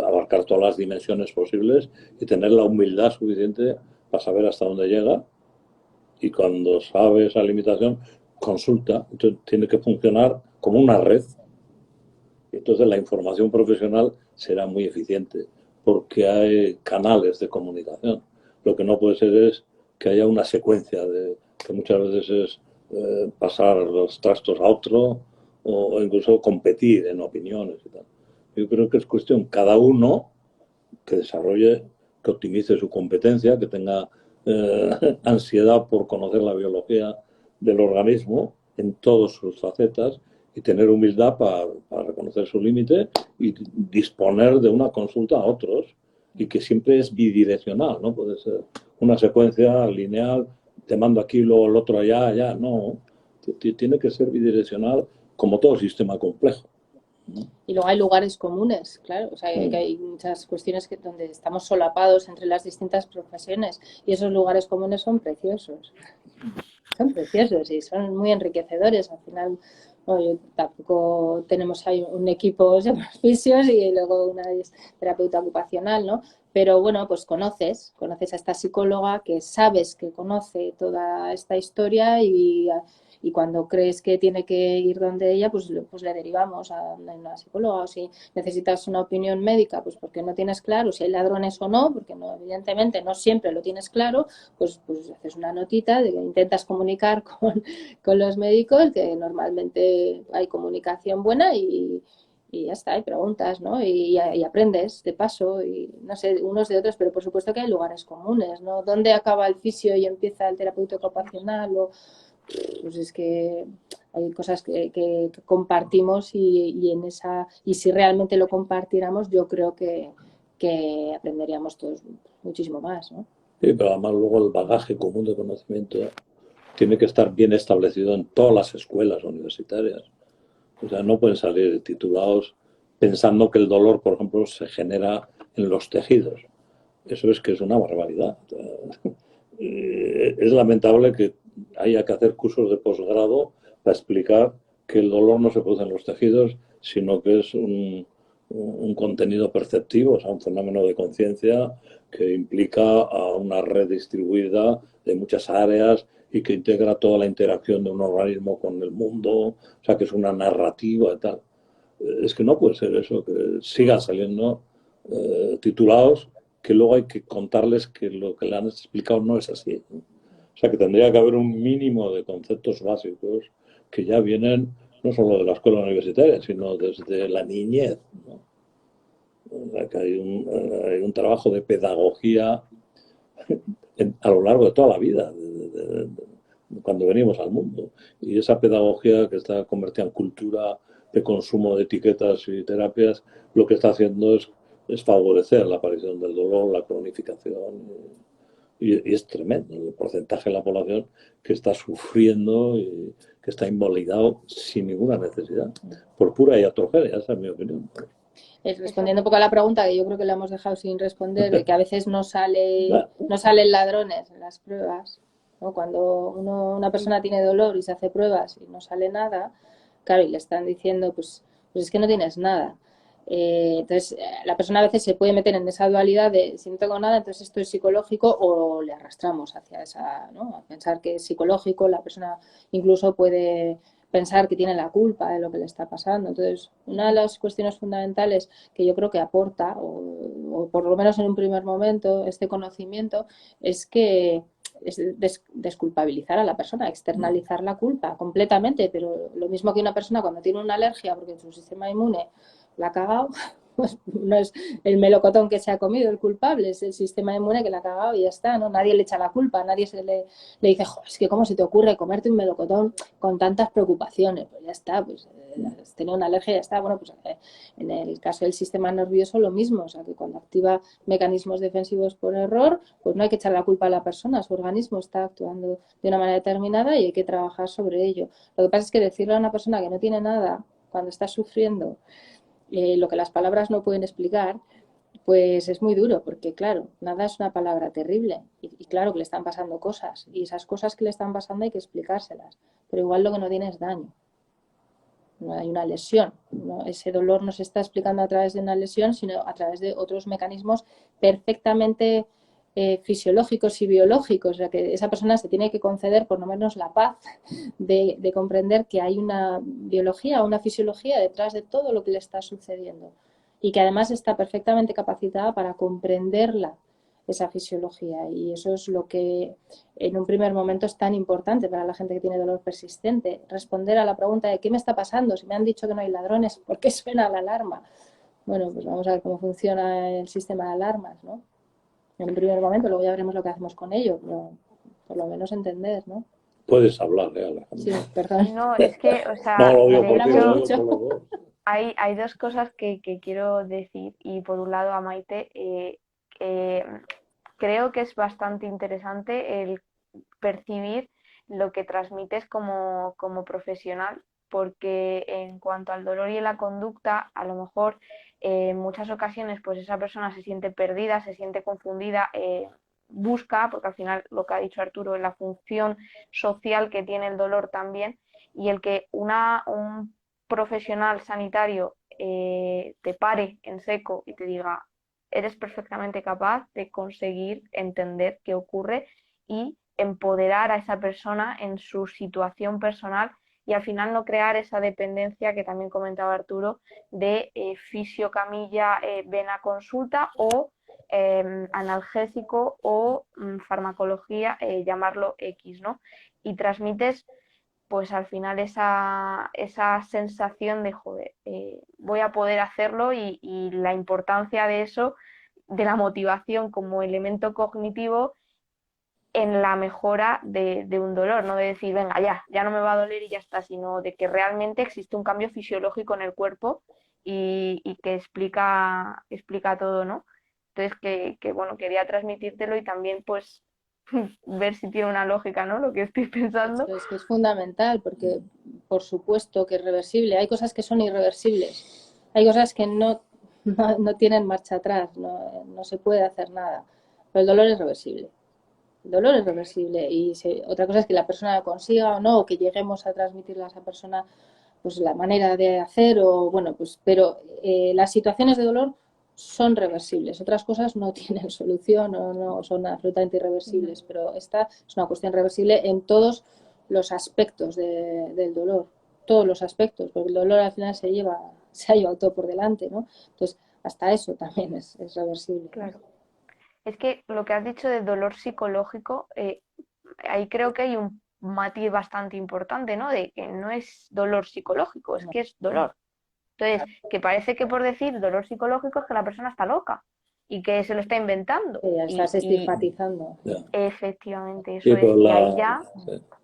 abarcar todas las dimensiones posibles y tener la humildad suficiente para saber hasta dónde llega, y cuando sabe esa limitación consulta. Entonces tiene que funcionar como una red. Entonces la información profesional será muy eficiente porque hay canales de comunicación. Lo que no puede ser es que haya una secuencia que muchas veces es pasar los trastos a otro o incluso competir en opiniones y tal. Yo creo que es cuestión cada uno que desarrolle, que optimice su competencia, que tenga ansiedad por conocer la biología del organismo en todas sus facetas y tener humildad para reconocer su límite y disponer de una consulta a otros, y que siempre es bidireccional, no puede ser una secuencia lineal, te mando aquí, luego el otro allá, no. Tiene que ser bidireccional como todo sistema complejo. Y luego hay lugares comunes, claro, o sea, que hay muchas cuestiones donde estamos solapados entre las distintas profesiones y esos lugares comunes son preciosos y son muy enriquecedores. Al final, bueno, tampoco tenemos ahí un equipo de fisios y luego una es terapeuta ocupacional, ¿no? Pero bueno, pues conoces a esta psicóloga que sabes que conoce toda esta historia y cuando crees que tiene que ir donde ella, pues le derivamos a una psicóloga. O si necesitas una opinión médica, pues porque no tienes claro si hay ladrones o no, porque no, evidentemente no siempre lo tienes claro, pues haces una notita, intentas comunicar con los médicos, que normalmente hay comunicación buena y ya está, hay preguntas, ¿no? Y aprendes de paso, y no sé, unos de otros, pero por supuesto que hay lugares comunes, ¿no? ¿Dónde acaba el fisio y empieza el terapeuta ocupacional? Pues es que hay cosas que compartimos y si realmente lo compartiéramos, yo creo que aprenderíamos todos muchísimo más, ¿no? Sí, pero además luego el bagaje común de conocimiento tiene que estar bien establecido en todas las escuelas universitarias. O sea, no pueden salir titulados pensando que el dolor, por ejemplo, se genera en los tejidos. Eso es que es una barbaridad. Es lamentable que haya que hacer cursos de posgrado para explicar que el dolor no se produce en los tejidos, sino que es un contenido perceptivo, o sea, un fenómeno de conciencia que implica a una red distribuida de muchas áreas y que integra toda la interacción de un organismo con el mundo, o sea, que es una narrativa y tal. Es que no puede ser eso, que sigan saliendo titulados que luego hay que contarles que lo que le han explicado no es así. O sea, que tendría que haber un mínimo de conceptos básicos que ya vienen no solo de la escuela universitaria, sino desde la niñez, ¿no? O sea, que hay un trabajo de pedagogía a lo largo de toda la vida, cuando venimos al mundo. Y esa pedagogía que está convertida en cultura de consumo de etiquetas y terapias, lo que está haciendo es favorecer la aparición del dolor, la cronificación. Y es tremendo el porcentaje de la población que está sufriendo y que está invalidado sin ninguna necesidad, por pura iatrogenia, esa es mi opinión. Respondiendo un poco a la pregunta, que yo creo que la hemos dejado sin responder, de que a veces no salen ladrones en las pruebas, ¿no? Cuando una persona tiene dolor y se hace pruebas y no sale nada, claro, y le están diciendo, pues es que no tienes nada. Entonces, la persona a veces se puede meter en esa dualidad de si no tengo nada, entonces esto es psicológico, o le arrastramos hacia esa, ¿no? A pensar que es psicológico. La persona incluso puede pensar que tiene la culpa de lo que le está pasando. Entonces, una de las cuestiones fundamentales que yo creo que aporta, o por lo menos en un primer momento, este conocimiento, es que es desculpabilizar a la persona, externalizar la culpa completamente. Pero lo mismo que una persona cuando tiene una alergia porque su sistema inmune la ha cagado, pues no es el melocotón que se ha comido el culpable, es el sistema inmune que la ha cagado y ya está, ¿no? Nadie le echa la culpa, nadie le dice, es que cómo se te ocurre comerte un melocotón con tantas preocupaciones. Pues ya está, pues has tenido una alergia y ya está. Bueno, pues en el caso del sistema nervioso lo mismo, o sea, que cuando activa mecanismos defensivos por error, pues no hay que echar la culpa a la persona, su organismo está actuando de una manera determinada y hay que trabajar sobre ello. Lo que pasa es que decirle a una persona que no tiene nada cuando está sufriendo lo que las palabras no pueden explicar, pues es muy duro, porque claro, nada es una palabra terrible y claro que le están pasando cosas y esas cosas que le están pasando hay que explicárselas, pero igual lo que no tiene es daño, no hay una lesión, ¿no? Ese dolor no se está explicando a través de una lesión, sino a través de otros mecanismos perfectamente fisiológicos y biológicos, o sea que esa persona se tiene que conceder por lo menos la paz de comprender que hay una biología, una fisiología detrás de todo lo que le está sucediendo y que además está perfectamente capacitada para comprenderla, esa fisiología. Y eso es lo que en un primer momento es tan importante para la gente que tiene dolor persistente. Responder a la pregunta de ¿qué me está pasando? Si me han dicho que no hay ladrones, ¿por qué suena la alarma? Bueno, pues vamos a ver cómo funciona el sistema de alarmas, ¿no? En un primer momento, luego ya veremos lo que hacemos con ello, pero por lo menos entender, ¿no? Puedes hablar, Alejandro. Sí, perdón. No, es que, o sea, No, lo digo de por ti, lo hecho, digo por los dos. hay dos cosas que quiero decir. Y por un lado, a Maite, creo que es bastante interesante el percibir lo que transmites como profesional, porque en cuanto al dolor y la conducta, a lo mejor en muchas ocasiones pues esa persona se siente perdida, se siente confundida, busca, porque al final lo que ha dicho Arturo es la función social que tiene el dolor también, y el que un profesional sanitario te pare en seco y te diga, eres perfectamente capaz de conseguir entender qué ocurre y empoderar a esa persona en su situación personal y al final no crear esa dependencia que también comentaba Arturo de fisio-camilla, ven a consulta o analgésico o farmacología, llamarlo X, ¿no? Y transmites pues al final esa sensación de, joder, voy a poder hacerlo y la importancia de eso, de la motivación como elemento cognitivo en la mejora de un dolor, no de decir, venga, ya no me va a doler y ya está, sino de que realmente existe un cambio fisiológico en el cuerpo y que explica todo, ¿no? Entonces, bueno, quería transmitírtelo y también, pues, ver si tiene una lógica, ¿no? Lo que estoy pensando. Eso es que es fundamental, porque por supuesto que es reversible. Hay cosas que son irreversibles, hay cosas que no tienen marcha atrás, no se puede hacer nada. Pero el dolor es reversible. El dolor es reversible y otra cosa es que la persona consiga o no, o que lleguemos a transmitirle a esa persona pues la manera de hacer o bueno, pues pero las situaciones de dolor son reversibles. Otras cosas no tienen solución o no son absolutamente irreversibles, pero esta es una cuestión reversible en todos los aspectos del dolor, todos los aspectos, porque el dolor al final se ha llevado todo por delante, ¿no? Entonces, hasta eso también es reversible. Claro. Es que lo que has dicho de dolor psicológico, ahí creo que hay un matiz bastante importante, ¿no? De que no es dolor psicológico, es que es dolor. Entonces, que parece que por decir dolor psicológico es que la persona está loca y que se lo está inventando. Ya estás estigmatizando. Ya. Efectivamente, eso Sí, es. Y ahí ya,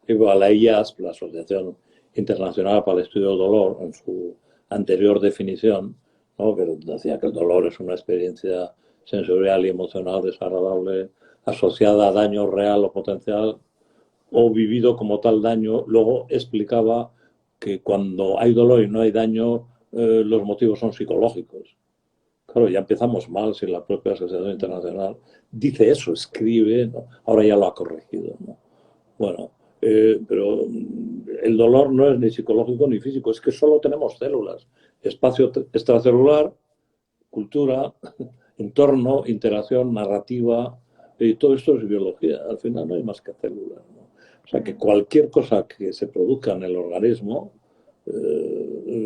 sí, la IASP, la Asociación Internacional para el Estudio del Dolor, en su anterior definición, ¿no? Que decía que el dolor es una experiencia sensorial y emocional desagradable asociada a daño real o potencial o vivido como tal daño. Luego explicaba que cuando hay dolor y no hay daño, los motivos son psicológicos. Claro, ya empezamos mal si la propia Asociación Internacional dice eso, escribe, ¿no? Ahora ya lo ha corregido, ¿no? Bueno, pero el dolor no es ni psicológico ni físico, es que solo tenemos células, espacio extracelular, cultura, entorno, interacción, narrativa, y todo esto es biología. Al final no hay más que células, ¿no? O sea que cualquier cosa que se produzca en el organismo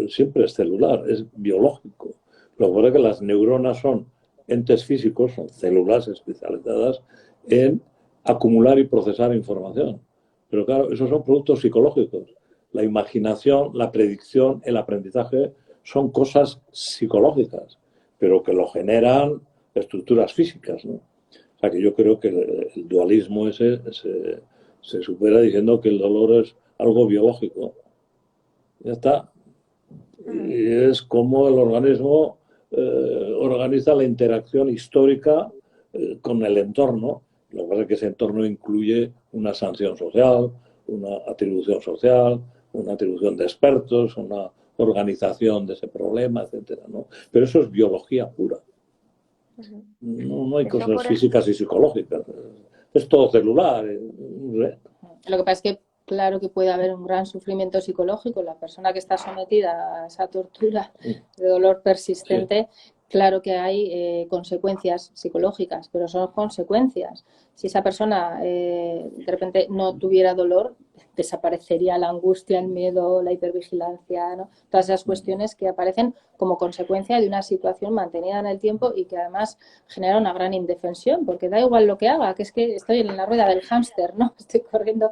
siempre es celular, es biológico. Lo que pasa es que las neuronas son entes físicos, son células especializadas en acumular y procesar información. Pero claro, esos son productos psicológicos. La imaginación, la predicción, el aprendizaje son cosas psicológicas, pero que lo generan estructuras físicas, ¿no? O sea que yo creo que el dualismo ese se supera diciendo que el dolor es algo biológico. Ya está. y es cómo el organismo organiza la interacción histórica con el entorno. Lo que pasa es que ese entorno incluye una sanción social, una atribución social, una atribución de expertos, una organización de ese problema, etcétera, ¿no? Pero eso es biología pura. No hay Eso cosas físicas y psicológicas. Es todo celular. Lo que pasa es que, claro que puede haber un gran sufrimiento psicológico. La persona que está sometida a esa tortura de dolor persistente, claro que hay consecuencias psicológicas, pero son consecuencias. Si esa persona de repente no tuviera dolor, desaparecería la angustia, el miedo, la hipervigilancia, ¿no? Todas esas cuestiones que aparecen como consecuencia de una situación mantenida en el tiempo y que además genera una gran indefensión, porque da igual lo que haga, que es que estoy en la rueda del hámster, ¿no? Estoy corriendo,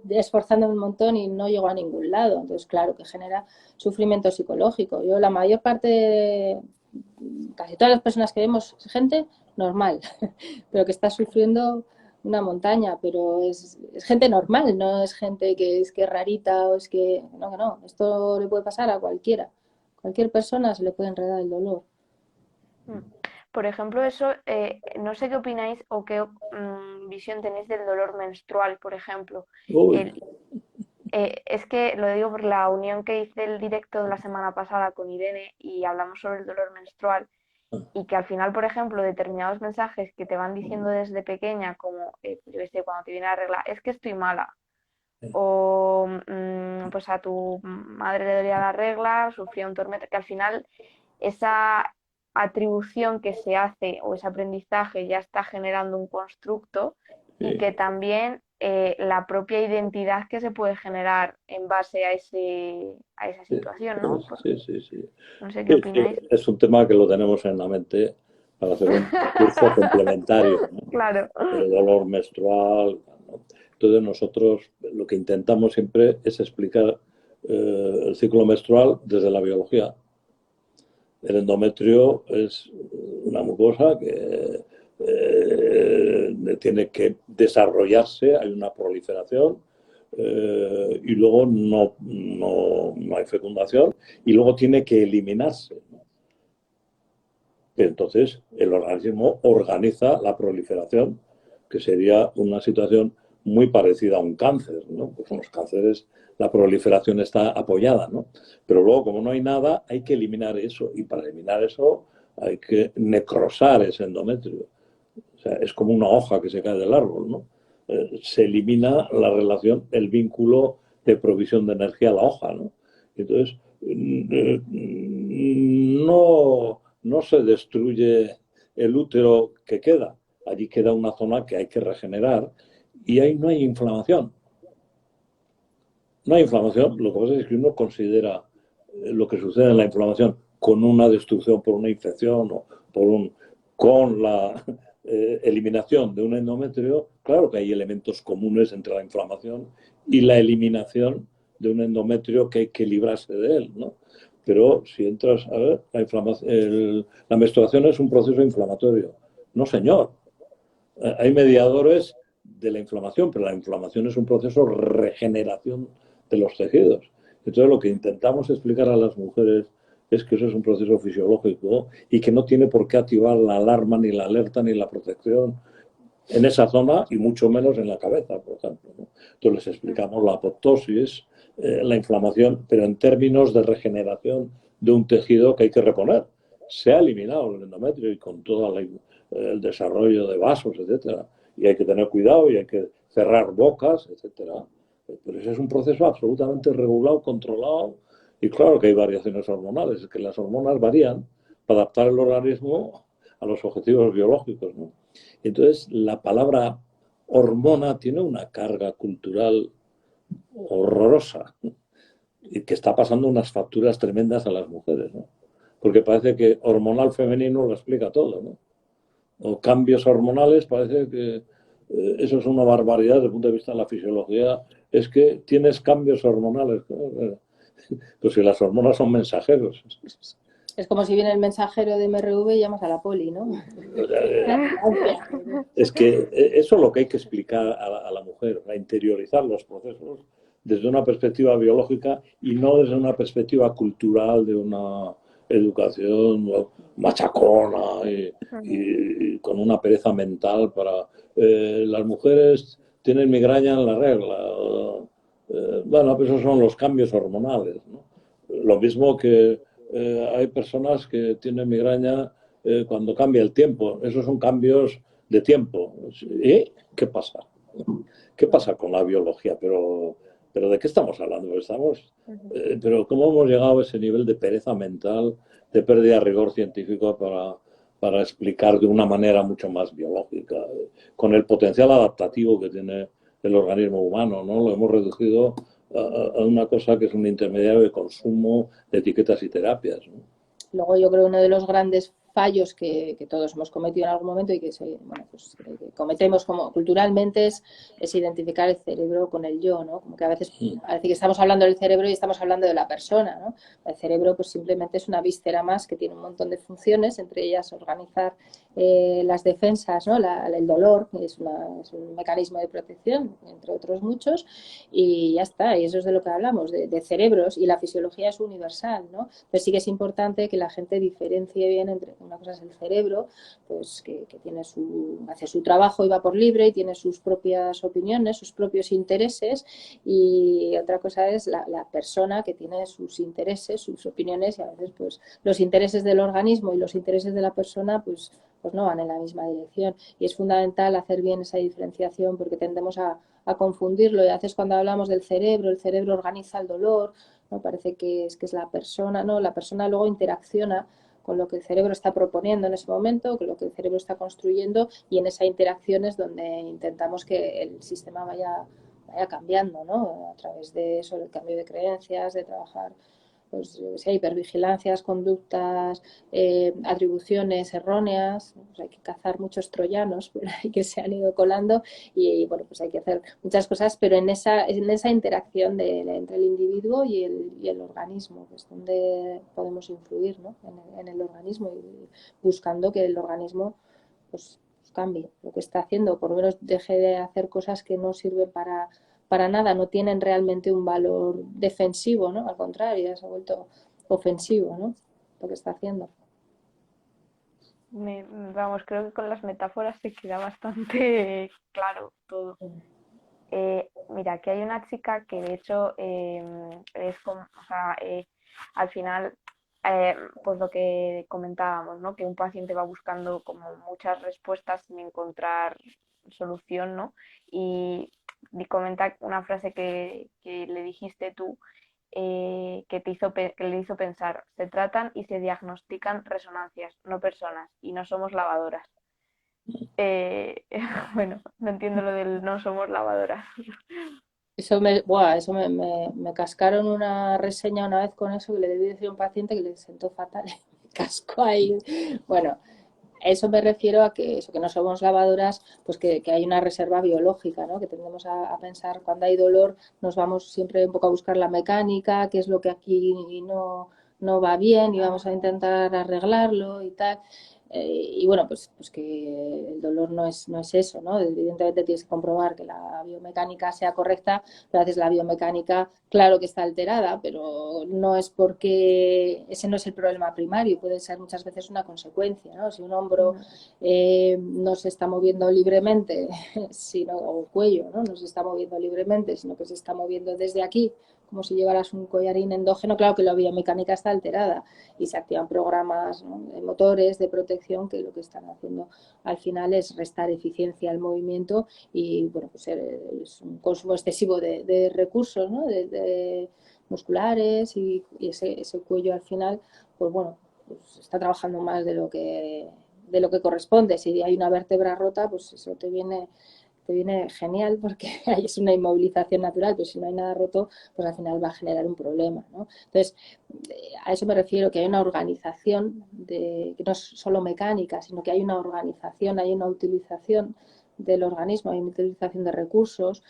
esforzándome un montón y no llego a ningún lado. Entonces, claro que genera sufrimiento psicológico. Yo, la mayor parte, casi todas las personas que vemos, es gente normal, pero que está sufriendo una montaña, pero es gente normal, no es gente que es rarita o es que no, esto le puede pasar a cualquiera. Cualquier persona se le puede enredar el dolor. Por ejemplo, eso, no sé qué opináis o qué visión tenéis del dolor menstrual, por ejemplo. El- es que lo digo por la unión que hice el directo de la semana pasada con Irene y hablamos sobre el dolor menstrual y que al final, por ejemplo, determinados mensajes que te van diciendo desde pequeña, como, yo qué sé, cuando te viene la regla, es que estoy mala, o pues a tu madre le dolía la regla, sufría un tormento, que al final esa atribución que se hace o ese aprendizaje ya está generando un constructo y que también la propia identidad que se puede generar en base a esa situación, ¿no? Sí. No sé qué opináis. Es un tema que lo tenemos en la mente para hacer un curso complementario, ¿no? Claro. El dolor menstrual, ¿no? Entonces nosotros lo que intentamos siempre es explicar el ciclo menstrual desde la biología. El endometrio es una mucosa que tiene que desarrollarse, hay una proliferación y luego no hay fecundación y luego tiene que eliminarse. Entonces el organismo organiza la proliferación, que sería una situación muy parecida a un cáncer, ¿no? Pues en los cánceres la proliferación está apoyada, ¿no? Pero luego, como no hay nada, hay que eliminar eso. Y para eliminar eso hay que necrosar ese endometrio. O sea, es como una hoja que se cae del árbol, ¿no? Se elimina la relación, el vínculo de provisión de energía a la hoja, ¿no? Entonces, no se destruye el útero que queda. Allí queda una zona que hay que regenerar y ahí no hay inflamación. No hay inflamación, lo que pasa es que uno considera lo que sucede en la inflamación con una destrucción por una infección o con la eliminación de un endometrio. Claro que hay elementos comunes entre la inflamación y la eliminación de un endometrio que hay que librarse de él, ¿no? Pero si entras a ver, la menstruación es un proceso inflamatorio. No, señor. Hay mediadores de la inflamación, pero la inflamación es un proceso de regeneración de los tejidos. Entonces lo que intentamos explicar a las mujeres es que eso es un proceso fisiológico y que no tiene por qué activar la alarma, ni la alerta, ni la protección en esa zona y mucho menos en la cabeza, por ejemplo, ¿no? Entonces les explicamos la apoptosis, la inflamación, pero en términos de regeneración de un tejido que hay que reponer. Se ha eliminado el endometrio y con todo el desarrollo de vasos, etcétera. Y hay que tener cuidado y hay que cerrar bocas, etcétera. Pero ese es un proceso absolutamente regulado, controlado. Y claro que hay variaciones hormonales, es que las hormonas varían para adaptar el organismo a los objetivos biológicos, ¿no? Entonces, la palabra hormona tiene una carga cultural horrorosa y que está pasando unas facturas tremendas a las mujeres, ¿no? Porque parece que hormonal femenino lo explica todo, ¿no? O cambios hormonales, parece que eso es una barbaridad desde el punto de vista de la fisiología. Es que tienes cambios hormonales. Pues si las hormonas son mensajeros. Es como si viene el mensajero de MRV y llamas a la poli, ¿no? Es que eso es lo que hay que explicar a la mujer, a interiorizar los procesos desde una perspectiva biológica y no desde una perspectiva cultural de una educación machacona y con una pereza mental para... las mujeres tienen migraña en la regla. Bueno, pues esos son los cambios hormonales, ¿no? Lo mismo que hay personas que tienen migraña cuando cambia el tiempo. Esos son cambios de tiempo. ¿Y qué pasa? ¿Qué pasa con la biología? Pero ¿de qué estamos hablando? Pero ¿cómo hemos llegado a ese nivel de pereza mental, de pérdida de rigor científico para explicar de una manera mucho más biológica, con el potencial adaptativo que tiene el organismo humano, ¿no? Lo hemos reducido a una cosa que es un intermediario de consumo de etiquetas y terapias, ¿no? Luego yo creo que uno de los grandes fallos que todos hemos cometido en algún momento y que, bueno, pues, que cometemos como culturalmente es identificar el cerebro con el yo, ¿no? Como que a veces parece que estamos hablando del cerebro y estamos hablando de la persona, ¿no? El cerebro pues simplemente es una víscera más que tiene un montón de funciones, entre ellas organizar las defensas, ¿no? El dolor, que es un mecanismo de protección, entre otros muchos, y ya está, y eso es de lo que hablamos, de cerebros, y la fisiología es universal, ¿no? Pero sí que es importante que la gente diferencie bien entre una cosa es el cerebro, pues que tiene hace su trabajo y va por libre y tiene sus propias opiniones, sus propios intereses, y otra cosa es la persona que tiene sus intereses, sus opiniones, y a veces pues los intereses del organismo y los intereses de la persona pues no van en la misma dirección, y es fundamental hacer bien esa diferenciación porque tendemos a confundirlo, y a veces cuando hablamos del cerebro, el cerebro organiza el dolor, ¿no? Parece que es la persona, ¿no? La persona luego interacciona con lo que el cerebro está proponiendo en ese momento, con lo que el cerebro está construyendo, y en esa interacción es donde intentamos que el sistema vaya cambiando, ¿no? A través de eso, el cambio de creencias, de trabajar pues, hipervigilancias, conductas, atribuciones erróneas, pues hay que cazar muchos troyanos por ahí que se han ido colando, y bueno, pues hay que hacer muchas cosas, pero en esa interacción entre el individuo y el organismo, que es donde podemos influir, ¿no? en el organismo, y buscando que el organismo pues cambie lo que está haciendo, por lo menos deje de hacer cosas que no sirven para nada, no tienen realmente un valor defensivo, ¿no? Al contrario, ya se ha vuelto ofensivo, ¿no? Lo que está haciendo. Vamos, creo que con las metáforas se queda bastante claro todo. Mira, que hay una chica que de hecho es como, o sea, al final, eh, pues lo que comentábamos, ¿no? Que un paciente va buscando como muchas respuestas sin encontrar solución, ¿no? Y comenta una frase que le dijiste tú, que le hizo pensar, se tratan y se diagnostican resonancias, no personas, y no somos lavadoras. Eh, bueno, no entiendo lo del no somos lavadoras. Eso me cascaron una reseña una vez con eso, que le debí decir a un paciente que le sentó fatal. Me cascó ahí. Bueno, a eso me refiero a que eso, que no somos lavadoras, pues que hay una reserva biológica, ¿no? Que tendemos a pensar cuando hay dolor, nos vamos siempre un poco a buscar la mecánica, qué es lo que aquí no va bien y vamos a intentar arreglarlo y tal. Y bueno, pues que el dolor no es eso, ¿no? Evidentemente tienes que comprobar que la biomecánica sea correcta, pero a veces la biomecánica, claro que está alterada, pero no es porque ese no es el problema primario, puede ser muchas veces una consecuencia, ¿no? Si un hombro no se está moviendo libremente, sino, o el cuello, ¿no? No se está moviendo libremente, sino que se está moviendo desde aquí, como si llevaras un collarín endógeno, claro que la biomecánica está alterada y se activan programas, ¿no? De motores de protección que lo que están haciendo al final es restar eficiencia al movimiento, y bueno, pues es un consumo excesivo de recursos, ¿no? de musculares, y ese cuello al final, pues bueno, pues está trabajando más de lo que corresponde. Si hay una vértebra rota, pues eso te viene genial porque ahí es una inmovilización natural, pero si no hay nada roto, pues al final va a generar un problema, ¿no? Entonces, a eso me refiero, que hay una organización que no es solo mecánica, sino que hay una organización, hay una utilización del organismo, hay una utilización de recursos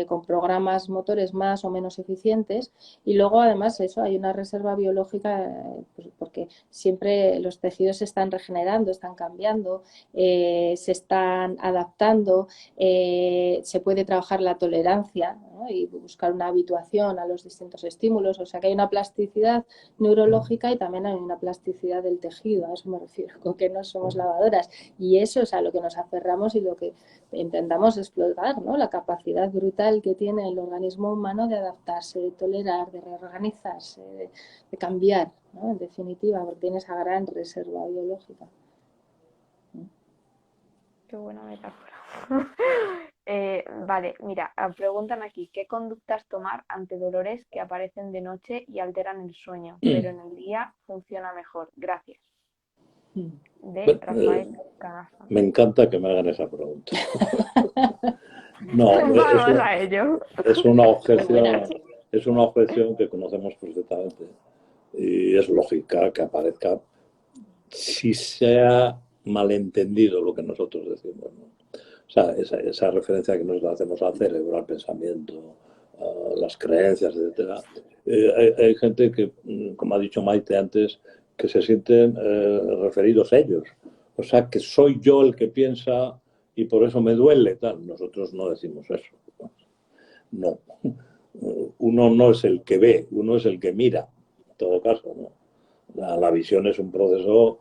con programas motores más o menos eficientes, y luego además eso, hay una reserva biológica pues porque siempre los tejidos se están regenerando, están cambiando, se están adaptando, se puede trabajar la tolerancia, ¿no? Y buscar una habituación a los distintos estímulos. O sea que hay una plasticidad neurológica y también hay una plasticidad del tejido, a eso me refiero, con que no somos lavadoras. Y eso es a lo que nos aferramos y lo que intentamos explotar, ¿no? La capacidad brutal que tiene el organismo humano de adaptarse, de tolerar, de reorganizarse, de cambiar, ¿no? En definitiva, porque tiene esa gran reserva biológica. Qué buena metáfora. Vale, mira, preguntan aquí, ¿qué conductas tomar ante dolores que aparecen de noche y alteran el sueño, pero en el día funciona mejor? Gracias. De Rafael Canaza. Me encanta que me hagan esa pregunta. No, Vamos a ello. es una objeción que conocemos perfectamente y es lógica que aparezca si se ha malentendido lo que nosotros decimos, ¿no? O sea, esa referencia que nosotros hacemos al cerebro, al pensamiento, a las creencias, etcétera. Hay gente que, como ha dicho Maite antes, que se sienten referidos a ellos. O sea, que soy yo el que piensa y por eso me duele, tal. Nosotros no decimos eso. No. Uno no es el que ve, uno es el que mira, en todo caso, ¿no? La visión es un proceso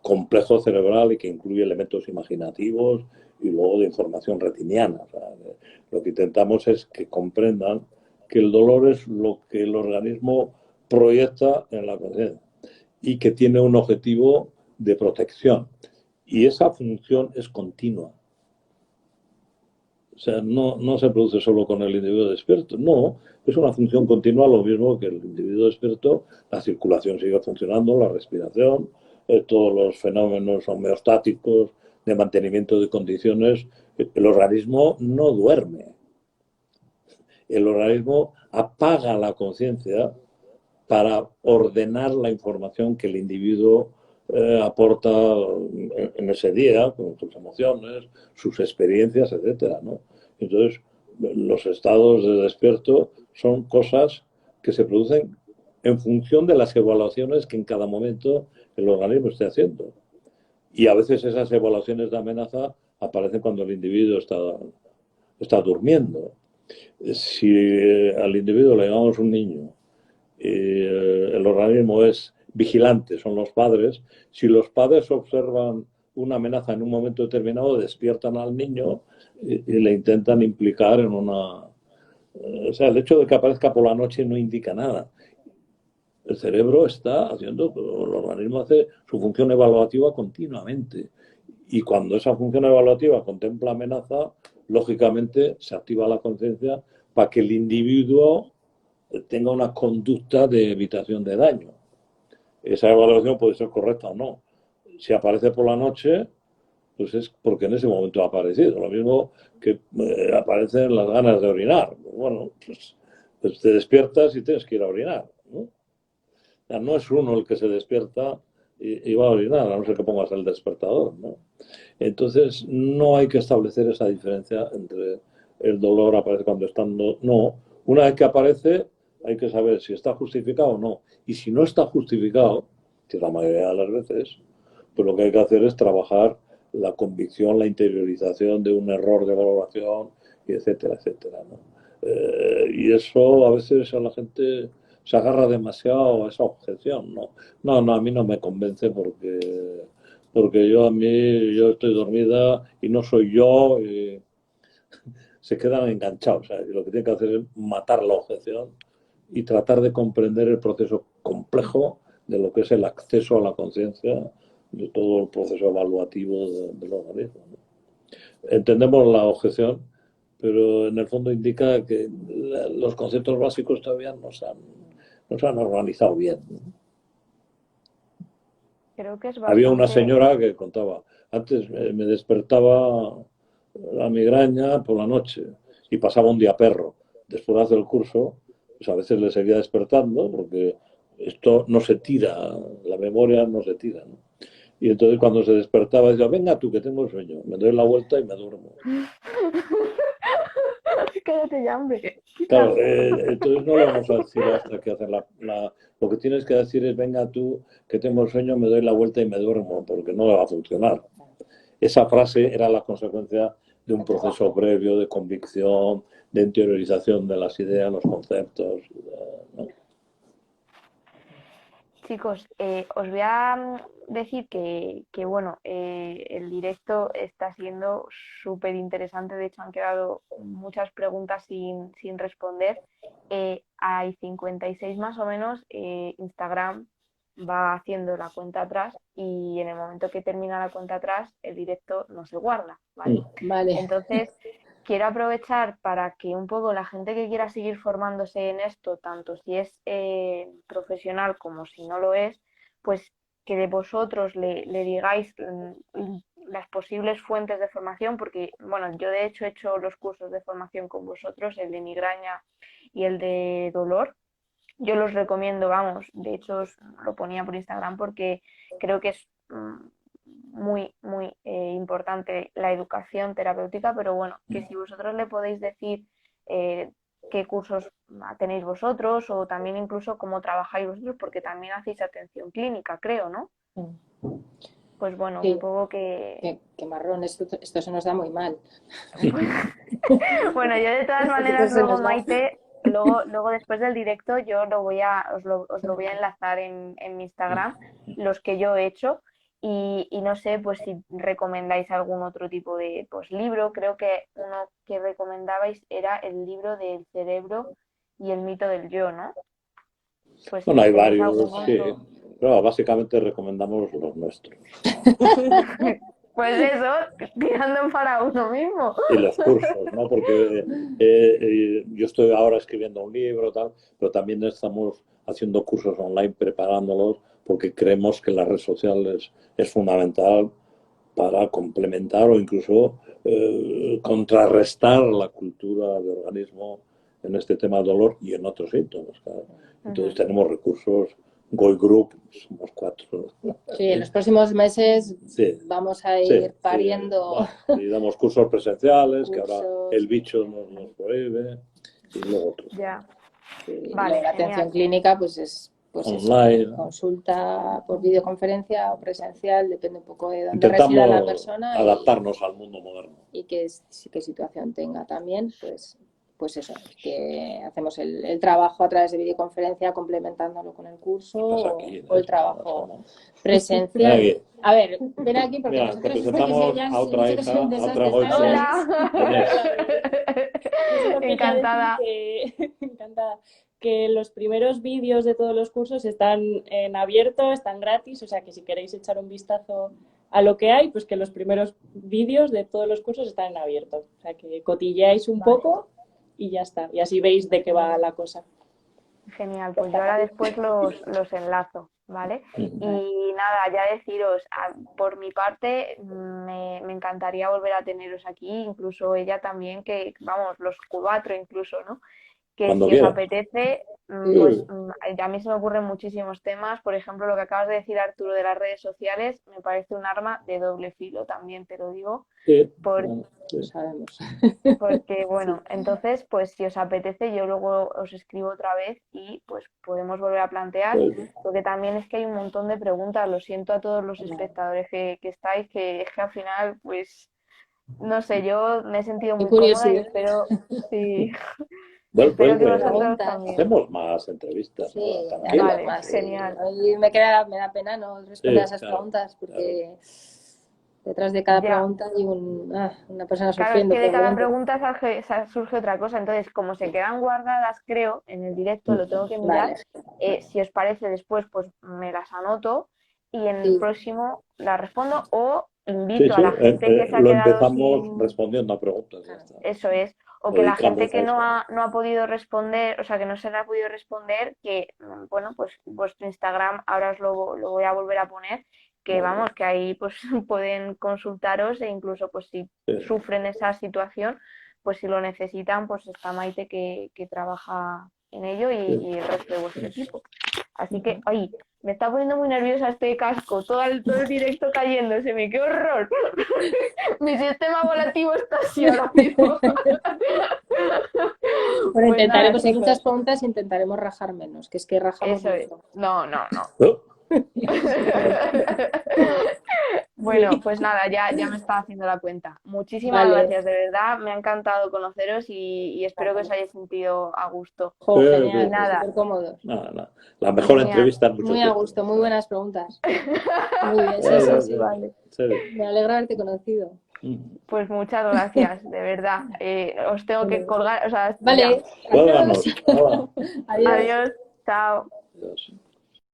complejo cerebral y que incluye elementos imaginativos y luego de información retiniana. O sea, lo que intentamos es que comprendan que el dolor es lo que el organismo proyecta en la conciencia y que tiene un objetivo de protección. Y esa función es continua. O sea, no se produce solo con el individuo despierto, no, es una función continua, lo mismo que el individuo despierto, la circulación sigue funcionando, la respiración, todos los fenómenos homeostáticos de mantenimiento de condiciones. El organismo no duerme, el organismo apaga la conciencia para ordenar la información que el individuo aporta en ese día, con sus emociones, sus experiencias, etcétera, ¿no? Entonces, los estados de despierto son cosas que se producen en función de las evaluaciones que en cada momento el organismo esté haciendo. Y a veces esas evaluaciones de amenaza aparecen cuando el individuo está durmiendo. Si al individuo le llamamos un niño y el organismo es vigilante, son los padres, si los padres observan una amenaza en un momento determinado, despiertan al niño y le intentan implicar en una... O sea, el hecho de que aparezca por la noche no indica nada. El cerebro está haciendo, el organismo hace su función evaluativa continuamente. Y cuando esa función evaluativa contempla amenaza, lógicamente se activa la conciencia para que el individuo tenga una conducta de evitación de daño. Esa evaluación puede ser correcta o no. Si aparece por la noche, pues es porque en ese momento ha aparecido. Lo mismo que aparecen las ganas de orinar. Bueno, pues te despiertas y tienes que ir a orinar, ¿no? O sea, no es uno el que se despierta y va a orinar, a no ser que pongas el despertador, ¿no? Entonces, no hay que establecer esa diferencia entre el dolor aparece cuando está... No, una vez que aparece, hay que saber si está justificado o no. Y si no está justificado, que es la mayoría de las veces, pues lo que hay que hacer es trabajar la convicción, la interiorización de un error de valoración, y etcétera, etcétera, ¿no? Y eso a veces a la gente se agarra demasiado a esa objeción, ¿no? No, a mí no me convence porque yo estoy dormida y no soy yo, y se quedan enganchados, ¿sabes? Y lo que tienen que hacer es matar la objeción y tratar de comprender el proceso complejo de lo que es el acceso a la conciencia, de todo el proceso evaluativo del organismo, ¿no? Entendemos la objeción, pero en el fondo indica que los conceptos básicos todavía no se han organizado bien, ¿no? Creo que es Había una bastante... señora que contaba, antes me despertaba la migraña por la noche y pasaba un día perro. Después de hacer el curso, pues a veces le seguía despertando porque esto no se tira, la memoria no se tira, ¿no? Y entonces cuando se despertaba decía, venga tú que tengo sueño, me doy la vuelta y me duermo. Cállate ya, hombre. Claro, entonces no le vamos a decir hasta que hacer lo que tienes que decir es, venga tú que tengo sueño, me doy la vuelta y me duermo, porque no le va a funcionar. Esa frase era la consecuencia de un proceso previo de convicción, de interiorización de las ideas, los conceptos, ¿no? Chicos, os voy a decir que bueno, el directo está siendo súper interesante. De hecho, han quedado muchas preguntas sin responder. Hay 56 más o menos. Instagram va haciendo la cuenta atrás y en el momento que termina la cuenta atrás, el directo no se guarda, ¿vale? Vale. Entonces, quiero aprovechar para que un poco la gente que quiera seguir formándose en esto, tanto si es profesional como si no lo es, pues que de vosotros le digáis las posibles fuentes de formación, porque, bueno, yo de hecho he hecho los cursos de formación con vosotros, el de migraña y el de dolor. Yo los recomiendo, vamos, de hecho os lo ponía por Instagram porque creo que es muy importante la educación terapéutica, pero bueno, que si vosotros le podéis decir eh, qué cursos tenéis vosotros o también incluso cómo trabajáis vosotros, porque también hacéis atención clínica, creo, ¿no? Pues bueno, Sí. un poco que... Qué marrón, esto se nos da muy mal. Bueno, yo de todas maneras Se luego, nos va. Maite, luego después del directo yo os lo voy a enlazar en mi Instagram, los que yo he hecho, y no sé, pues si recomendáis algún otro tipo de pues, libro. Creo que uno que recomendabais era el libro del cerebro y el mito del yo, ¿no? Pues Bueno, si hay tenéis varios, algún sí, otro. pero básicamente recomendamos los nuestros. Pues eso, tirando para uno mismo. Y los cursos, ¿no? Porque yo estoy ahora escribiendo un libro, tal, pero también estamos haciendo cursos online, preparándolos, porque creemos que la red social es fundamental para complementar o incluso contrarrestar la cultura de organismo en este tema del dolor y en otros síntomas. Claro. Entonces tenemos recursos, Goy Group, somos 4. Sí, en los próximos meses Sí, vamos a ir pariendo. Bueno, y damos cursos presenciales, que ahora Cursos. el bicho nos prohíbe, y luego otros. Ya. Y Vale, la atención genial. clínica, pues es Online. Consulta por videoconferencia o presencial, depende un poco de dónde resida la Intentamos persona adaptarnos al mundo moderno. y qué situación tenga también, pues eso, que hacemos el trabajo a través de videoconferencia complementándolo con el curso Aquí, o el trabajo presencial. A ver, ven aquí porque mira, nosotros te presentamos a otra hija, a otra Goiche. Hola. Yo solo quería Encantada. decir encantada, que los primeros vídeos de todos los cursos están en abierto, están gratis, o sea que si queréis echar un vistazo a lo que hay, pues que los primeros vídeos de todos los cursos están en abierto. O sea que cotilleáis un poco y ya está. Y así veis de qué va la cosa. Genial, pues yo ahora después los enlazo, ¿vale? Y nada, ya deciros, por mi parte, me encantaría volver a teneros aquí, incluso ella también, que vamos, los 4 incluso, ¿no? Que Cuando si os quiera. apetece, pues a mí se me ocurren muchísimos temas. Por ejemplo, lo que acabas de decir, Arturo, de las redes sociales, me parece un arma de doble filo, también te lo digo. Sí, Lo sabemos. Porque, bueno, entonces, pues si os apetece, yo luego os escribo otra vez y pues podemos volver a plantear, porque también es que hay un montón de preguntas. Lo siento a todos los espectadores que estáis, que es que al final, pues, no sé, yo me he sentido muy cómoda y espero, sí, Bueno, espero que pues, vosotros también. hacemos más entrevistas. Sí, ¿no? haremos Vale, más. genial. A mí me da pena no responder a esas preguntas porque detrás de cada pregunta hay una persona Claro, es sufriendo. que de cada pregunta surge otra cosa. Entonces, como se quedan guardadas, creo, en el directo, lo tengo que mirar. Si os parece, después pues me las anoto y en el próximo las respondo o invito a la gente que se ha lo quedado empezamos respondiendo a preguntas. Ya está. Eso es. O que la gente que no ha podido responder, o sea, que no se le ha podido responder, que, bueno, pues vuestro Instagram ahora os lo voy a volver a poner, que vamos, que ahí pues pueden consultaros e incluso pues si sufren esa situación, pues si lo necesitan, pues está Maite que trabaja en ello y el resto de vuestro equipo. Así que, ay, me está poniendo muy nerviosa este casco, todo el directo cayéndoseme, ¡qué horror! Mi sistema volativo está así ahora mismo. Bueno, intentaremos, hay muchas preguntas, intentaremos rajar menos, que es que rajamos mucho. No. Bueno, Sí. pues nada, ya me estaba haciendo la cuenta. Muchísimas Vale. gracias, de verdad. Me ha encantado conoceros y espero que os hayáis sentido a gusto. Jo, Sí, genial, Y nada, súper cómodos. Nada. La mejor genial. entrevista en mucho Muy a tiempo. gusto, muy buenas preguntas. Muy bien, sí, sí, sí. Vale. Sí. Me alegra haberte conocido. Pues muchas gracias, de verdad. Os tengo que colgar, o sea, Vale, Cuélganos. adiós. Hala. Adiós. Adiós, chao. Adiós.